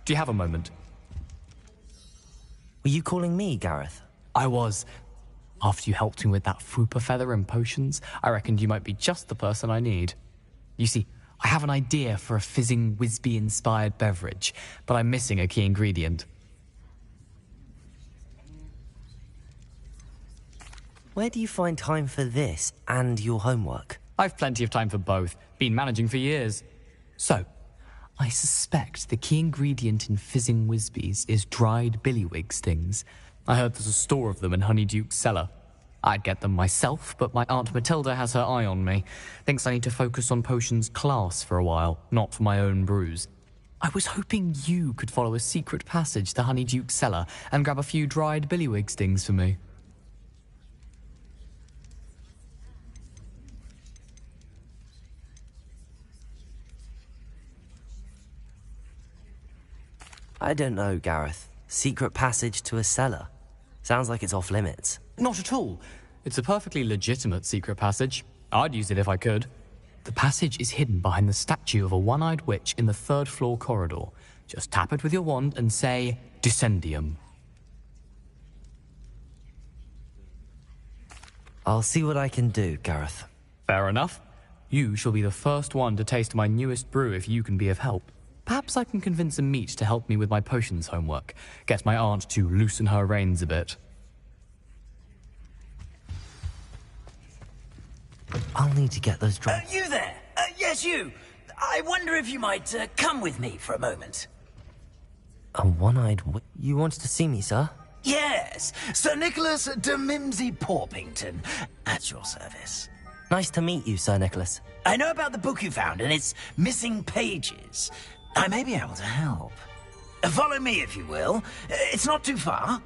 Do you have a moment? Were you calling me, Gareth? I was. After you helped me with that Fupa feather and potions, I reckoned you might be just the person I need. You see, I have an idea for a fizzing Wisby-inspired beverage, but I'm missing a key ingredient. Where do you find time for this and your homework? I've plenty of time for both. Been managing for years. So, I suspect the key ingredient in fizzing Wisbies is dried billywig stings. I heard there's a store of them in Honeyduke's cellar. I'd get them myself, but my Aunt Matilda has her eye on me. Thinks I need to focus on potions class for a while, not for my own brews. I was hoping you could follow a secret passage to Honeyduke's cellar and grab a few dried billywig stings for me. I don't know, Gareth. Secret passage to a cellar. Sounds like it's off limits. Not at all. It's a perfectly legitimate secret passage. I'd use it if I could. The passage is hidden behind the statue of a one-eyed witch in the third-floor corridor. Just tap it with your wand and say, Descendium. I'll see what I can do, Gareth. Fair enough. You shall be the first one to taste my newest brew if you can be of help. Perhaps I can convince a meat to help me with my potions homework. Get my aunt to loosen her reins a bit. I'll need to get those drops. You there? Yes, you. I wonder if you might come with me for a moment. A one-eyed You wanted to see me, sir? Yes, Sir Nicholas de Mimsy Porpington, at your service. Nice to meet you, Sir Nicholas. I know about the book you found and its missing pages. I may be able to help. Follow me, if you will. It's not too far.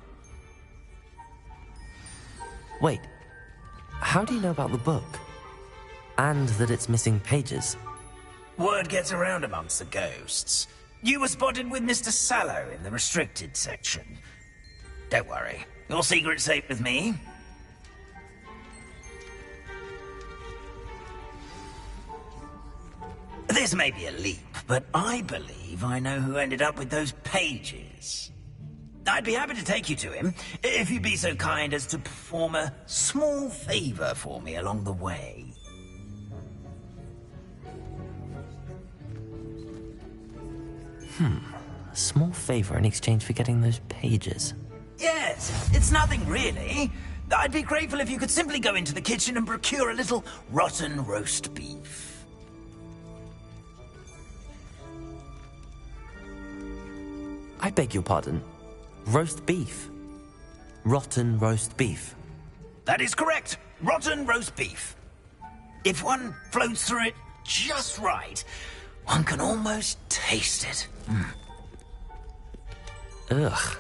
Wait. How do you know about the book? And that it's missing pages? Word gets around amongst the ghosts. You were spotted with Mr. Sallow in the restricted section. Don't worry. Your secret's safe with me. This may be a leap, but I believe I know who ended up with those pages. I'd be happy to take you to him, if you'd be so kind as to perform a small favor for me along the way. A small favor in exchange for getting those pages. Yes, it's nothing really. I'd be grateful if you could simply go into the kitchen and procure a little rotten roast beef. I beg your pardon. Roast beef. Rotten roast beef. That is correct. Rotten roast beef. If one floats through it just right, one can almost taste it. Ugh.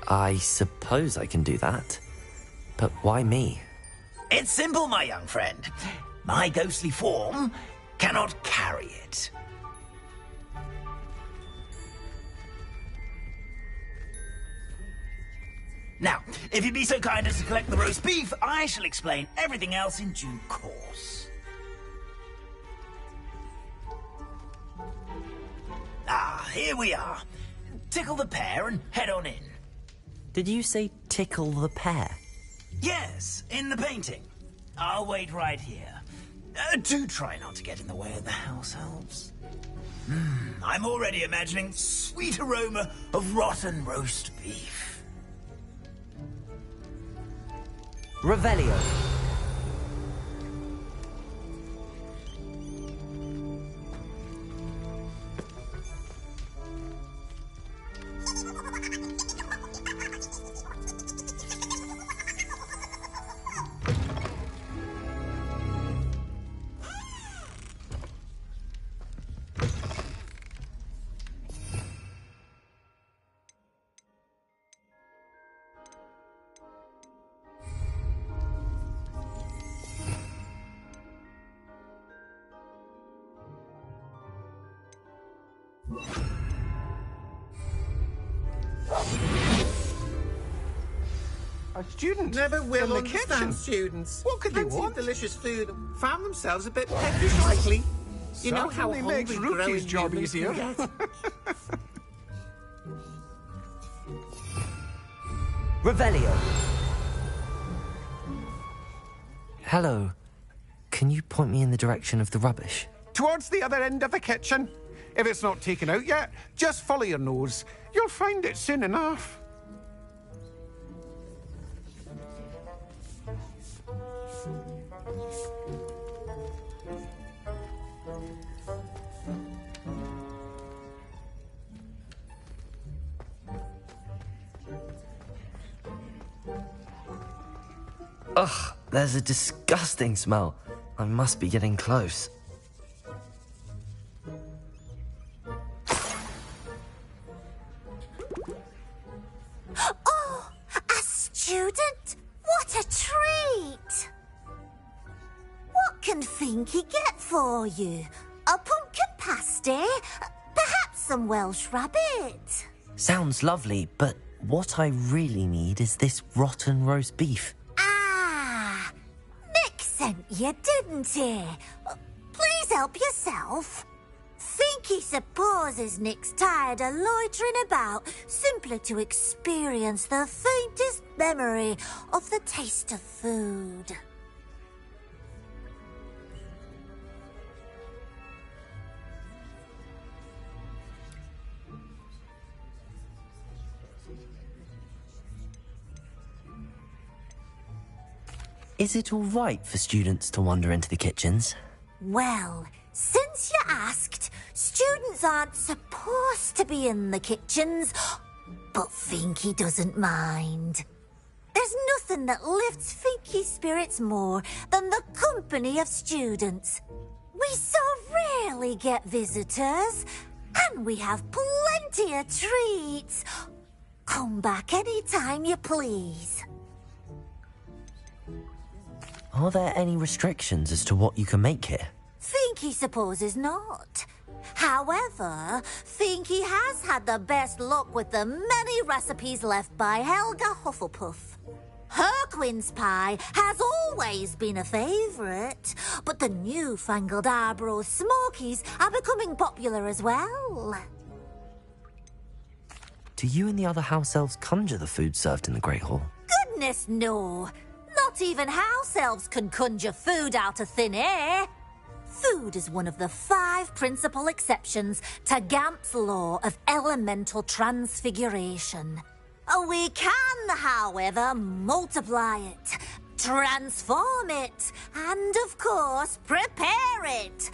I suppose I can do that. But why me? It's simple, my young friend. My ghostly form cannot carry it. Now, if you'd be so kind as to collect the roast beef, I shall explain everything else in due course. Ah, here we are. Tickle the pear and head on in. Did you say tickle the pear? Yes, in the painting. I'll wait right here. Do try not to get in the way of the house elves. I'm already imagining the sweet aroma of rotten roast beef. Revelio. A student never will in the understand kitchen. students. What could they Fancied want? delicious food and found themselves a bit peckish lately. You know how Certainly makes hungry Rookie's growing job humans easier. can get. Revelio. Hello. Can you point me in the direction of the rubbish? Towards the other end of the kitchen. If it's not taken out yet, just follow your nose. You'll find it soon enough. Ugh, there's a disgusting smell. I must be getting close. Oh, a student? What a treat! What can Finky get for you? A pumpkin pasty? Perhaps some Welsh rabbit? Sounds lovely, but what I really need is this rotten roast beef. Ah, Nick sent you, didn't he? Please help yourself. Finky supposes Nick's tired of loitering about simply to experience the faintest memory of the taste of food. Is it all right for students to wander into the kitchens? Well, since you asked, students aren't supposed to be in the kitchens, but Finky doesn't mind. There's nothing that lifts Finky's spirits more than the company of students. We so rarely get visitors, and we have plenty of treats. Come back any time you please. Are there any restrictions as to what you can make here? Finky supposes not. However, Finky has had the best luck with the many recipes left by Helga Hufflepuff. Her quince pie has always been a favourite, but the newfangled Arbroath Smokies are becoming popular as well. Do you and the other house elves conjure the food served in the Great Hall? Goodness no! Not even house elves can conjure food out of thin air. Food is one of the 5 principal exceptions to Gamp's law of elemental transfiguration. We can, however, multiply it, transform it, and, of course, prepare it.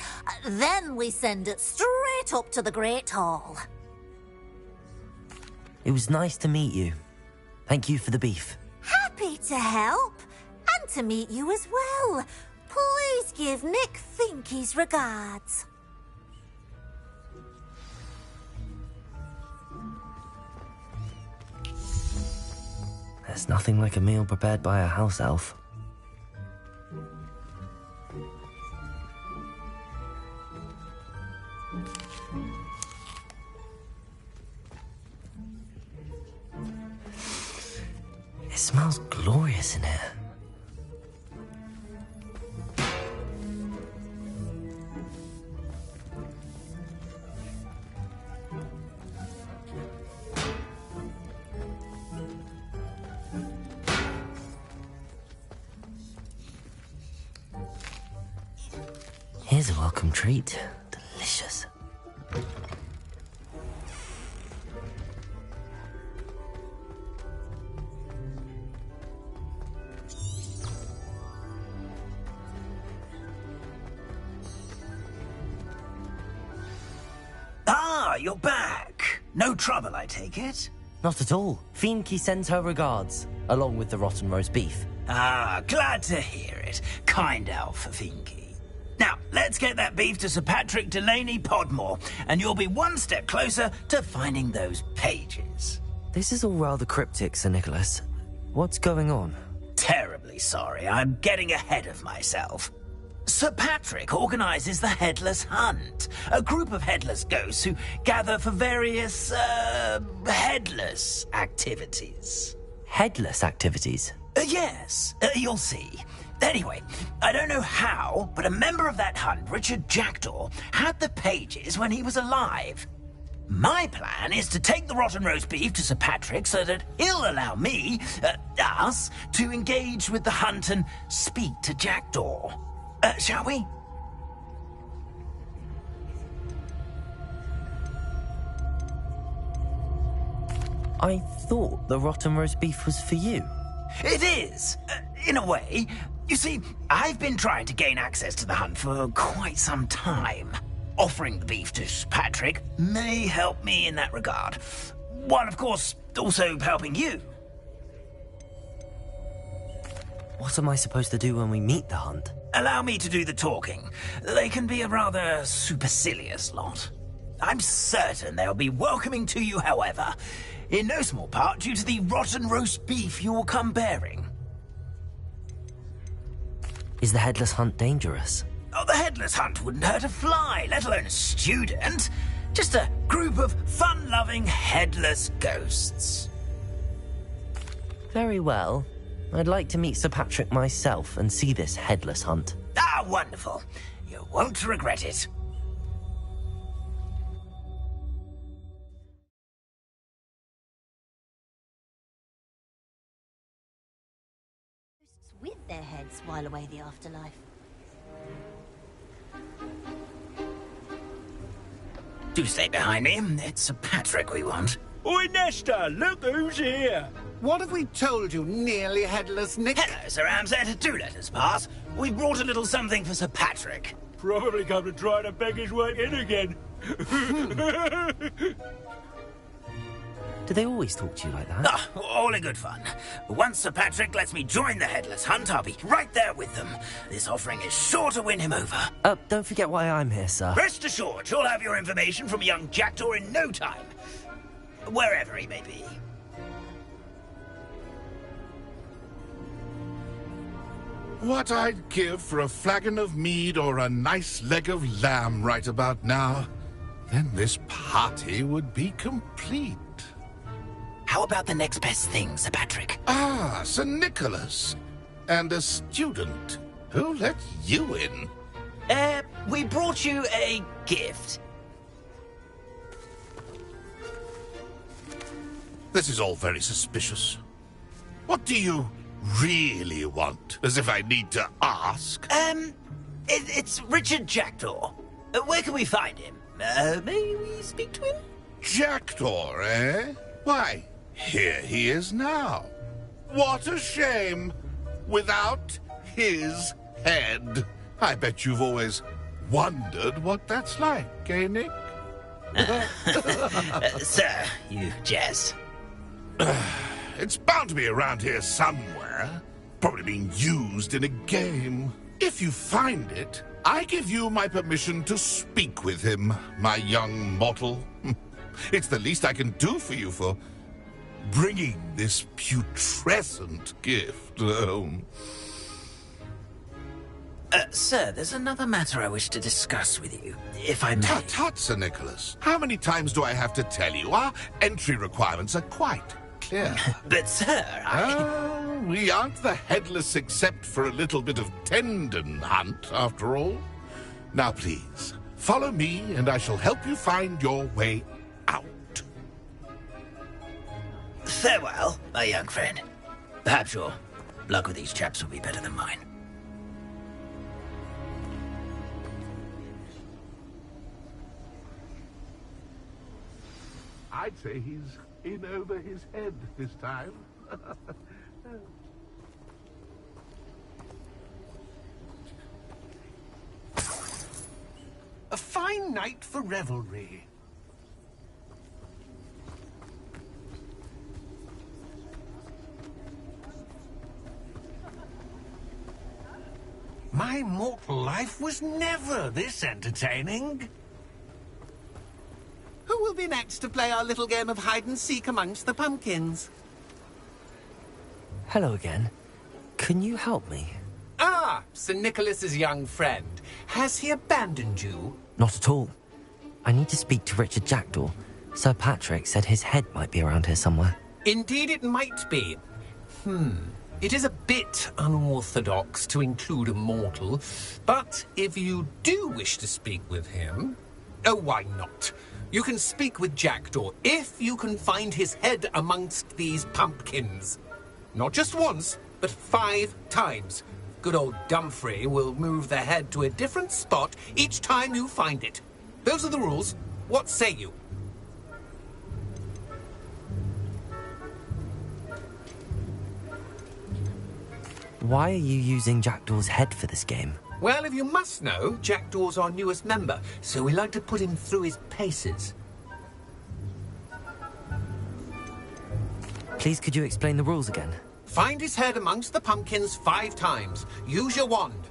Then we send it straight up to the Great Hall. It was nice to meet you. Thank you for the beef. Happy to help, and to meet you as well. Please give Nick Finky's regards. There's nothing like a meal prepared by a house elf. It smells glorious in here. Here's a welcome treat. Delicious. Ah, you're back. No trouble, I take it? Not at all. Fienke sends her regards, along with the rotten roast beef. Ah, glad to hear it. Kind elf, Finky. Now, let's get that beef to Sir Patrick Delaney Podmore, and you'll be one step closer to finding those pages. This is all rather cryptic, Sir Nicholas. What's going on? Terribly sorry, I'm getting ahead of myself. Sir Patrick organises the Headless Hunt, a group of headless ghosts who gather for various, headless activities. Headless activities? Yes, you'll see. Anyway, I don't know how, but a member of that hunt, Richard Jackdaw, had the pages when he was alive. My plan is to take the rotten roast beef to Sir Patrick so that he'll allow me, us, to engage with the hunt and speak to Jackdaw. Shall we? I thought the rotten roast beef was for you. It is, in a way. You see, I've been trying to gain access to the hunt for quite some time. Offering the beef to Patrick may help me in that regard. While, of course, also helping you. What am I supposed to do when we meet the hunt? Allow me to do the talking. They can be a rather supercilious lot. I'm certain they'll be welcoming to you, however, in no small part due to the rotten roast beef you'll come bearing. Is the headless hunt dangerous? Oh, the headless hunt wouldn't hurt a fly, let alone a student. Just a group of fun-loving headless ghosts. Very well. I'd like to meet Sir Patrick myself and see this headless hunt. Ah, wonderful. You won't regret it. With their heads while away the afterlife. Do stay behind me. It's Sir Patrick we want. Oi, Nesta, look who's here. What have we told you, nearly headless Nick? Hello, Sir Ramsay. Do let us pass. We've brought a little something for Sir Patrick. Probably come to try to beg his way in again. Do they always talk to you like that? Ah, all in good fun. Once Sir Patrick lets me join the headless hunt, I'll be right there with them. This offering is sure to win him over. Don't forget why I'm here, sir. Rest assured, you'll have your information from young Jackdaw in no time. Wherever he may be. What I'd give for a flagon of mead or a nice leg of lamb right about now. Then this party would be complete. How about the next best thing, Sir Patrick? Ah, Sir Nicholas. And a student. Who let you in? We brought you a gift. This is all very suspicious. What do you really want? As if I need to ask. It's Richard Jackdaw. Where can we find him? May we speak to him? Jackdaw, eh? Why, here he is now. What a shame. Without his head. I bet you've always wondered what that's like, eh, Nick? Sir, you jest. It's bound to be around here somewhere. Probably being used in a game. If you find it, I give you my permission to speak with him, my young mortal. It's the least I can do for you for bringing this putrescent gift home. Sir, there's another matter I wish to discuss with you, if I may. Tut, tut, Sir Nicholas. How many times do I have to tell you? Our entry requirements are quite clear. But, sir, we aren't the headless except for a little bit of tendon hunt, after all. Now, please, follow me, and I shall help you find your way out. Farewell, my young friend. Perhaps your luck with these chaps will be better than mine. I'd say he's in over his head this time. A fine night for revelry. My mortal life was never this entertaining. Who will be next to play our little game of hide-and-seek amongst the pumpkins? Hello again. Can you help me? Ah, Sir Nicholas's young friend. Has he abandoned you? Not at all. I need to speak to Richard Jackdaw. Sir Patrick said his head might be around here somewhere. Indeed it might be. It is a bit unorthodox to include a mortal, but if you do wish to speak with him, oh, why not? You can speak with Jackdaw if you can find his head amongst these pumpkins. Not just once, but 5 times. Good old Dumfrey will move the head to a different spot each time you find it. Those are the rules. What say you? Why are you using Jackdaw's head for this game? Well, if you must know, Jackdaw's our newest member, so we like to put him through his paces. Please, could you explain the rules again? Find his head amongst the pumpkins 5 times. Use your wand.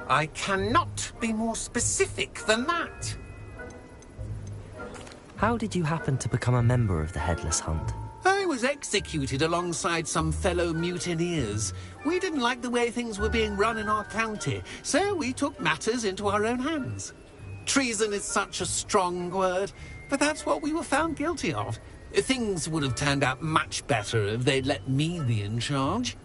I cannot be more specific than that. How did you happen to become a member of the Headless Hunt? I was executed alongside some fellow mutineers. We didn't like the way things were being run in our county, so we took matters into our own hands. Treason is such a strong word, but that's what we were found guilty of. Things would have turned out much better if they'd let me be in charge.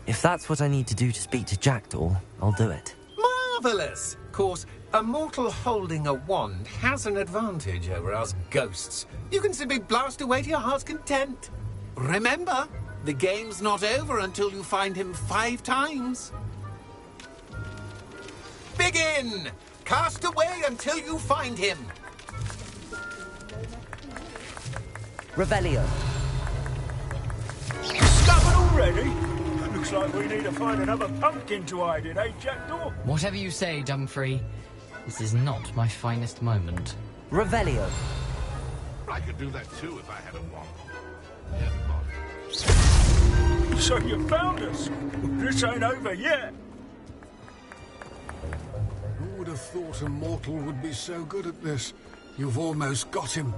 If that's what I need to do to speak to Jackdaw, I'll do it. Marvellous! Of course, a mortal holding a wand has an advantage over us ghosts. You can simply blast away to your heart's content. Remember, the game's not over until you find him 5 times. Begin! Cast away until you find him. Revelio. Discovered already? Looks like we need to find another pumpkin to hide in, eh, Jackdaw? Whatever you say, Dumfrey. This is not my finest moment. Revelio. I could do that too if I had a wand. So you found us? This ain't over yet. Who would have thought a mortal would be so good at this? You've almost got him.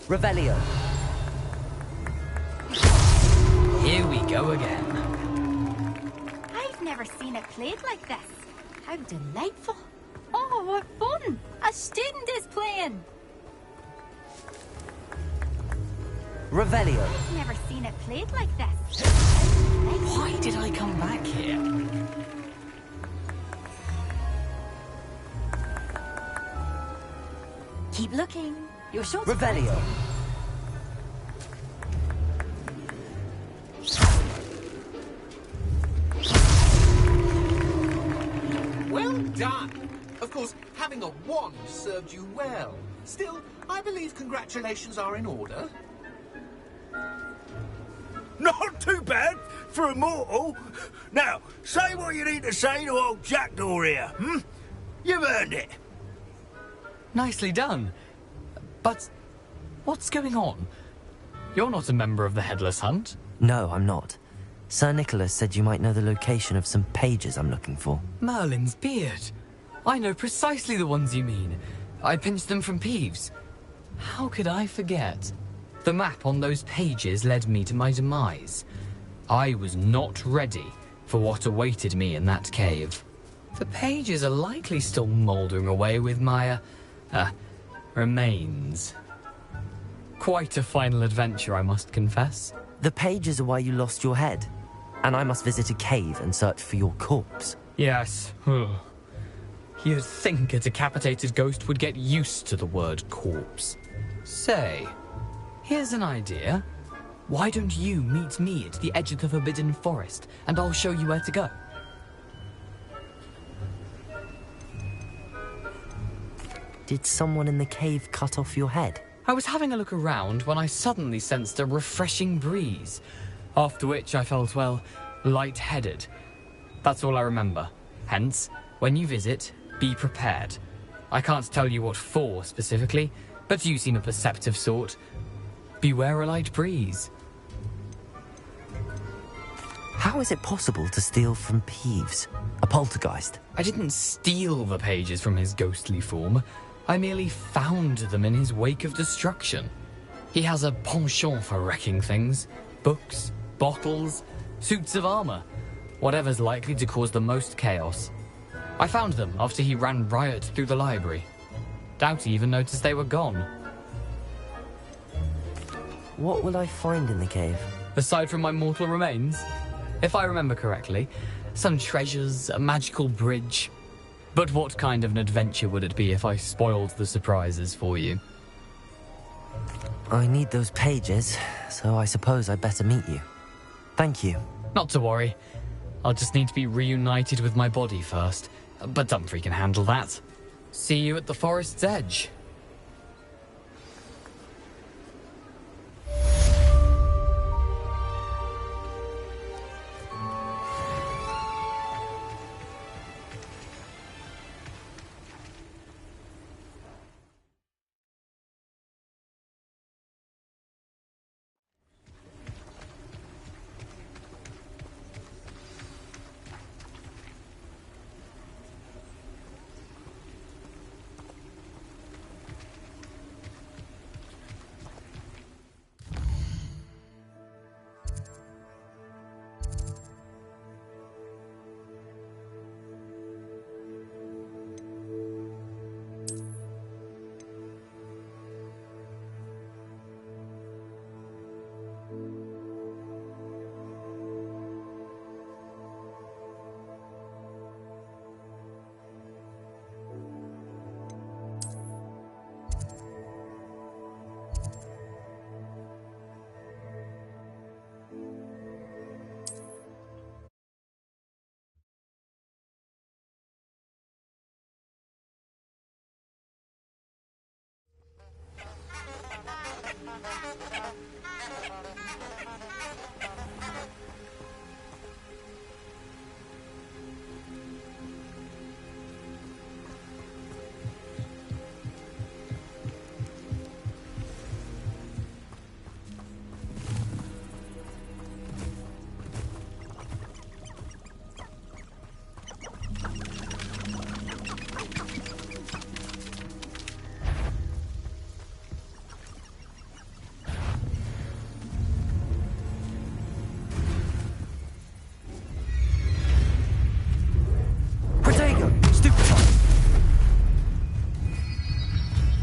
Revelio. Here we go again. I've never seen it played like this. How delightful. Oh, what fun! A student is playing. Revelio. I've never seen it played like this. Why did I come back here? Keep looking. Your shot's Revelio. Well done! Of course, having a wand served you well. Still, I believe congratulations are in order. Not too bad for a mortal. Now, say what you need to say to old Jackdaw here, hmm? You've earned it. Nicely done. But what's going on? You're not a member of the Headless Hunt. No, I'm not. Sir Nicholas said you might know the location of some pages I'm looking for. Merlin's beard. I know precisely the ones you mean. I pinched them from Peeves. How could I forget? The map on those pages led me to my demise. I was not ready for what awaited me in that cave. The pages are likely still mouldering away with my, remains. Quite a final adventure, I must confess. The pages are why you lost your head, and I must visit a cave and search for your corpse. Yes. You'd think a decapitated ghost would get used to the word corpse. Say, here's an idea. Why don't you meet me at the edge of the Forbidden Forest, and I'll show you where to go? Did someone in the cave cut off your head? I was having a look around when I suddenly sensed a refreshing breeze, after which I felt, well, lightheaded. That's all I remember. Hence, when you visit, be prepared. I can't tell you what for specifically, but you seem a perceptive sort. Beware a light breeze. How is it possible to steal from Peeves, a poltergeist? I didn't steal the pages from his ghostly form. I merely found them in his wake of destruction. He has a penchant for wrecking things. Books, bottles, suits of armor. Whatever's likely to cause the most chaos. I found them after he ran riot through the library. Doubt he even noticed they were gone. What will I find in the cave? Aside from my mortal remains? If I remember correctly, some treasures, a magical bridge. But what kind of an adventure would it be if I spoiled the surprises for you? I need those pages, so I suppose I'd better meet you. Thank you. Not to worry. I'll just need to be reunited with my body first. But Dumfries can handle that. See you at the forest's edge.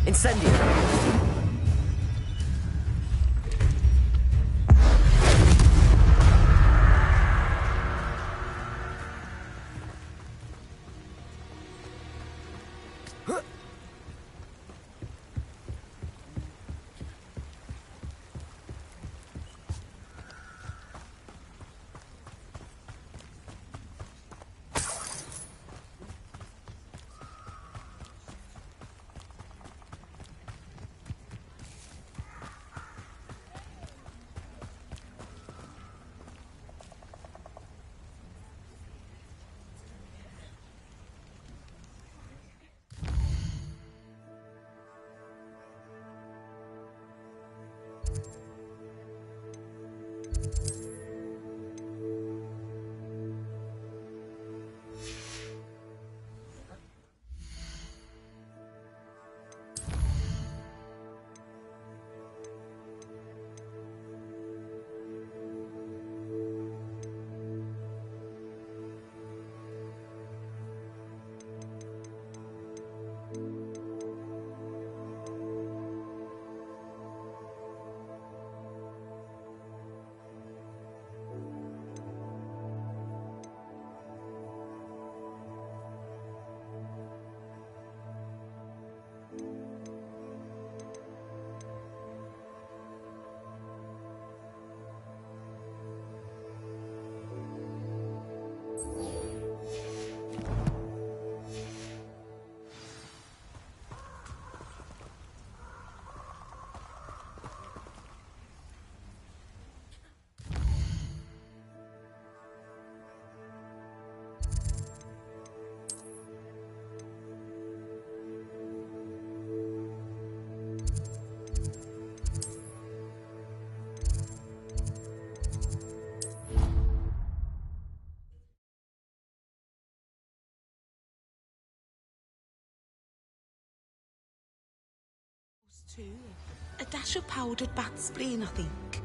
Incendio! Too. A dash of powdered bat spleen, I think.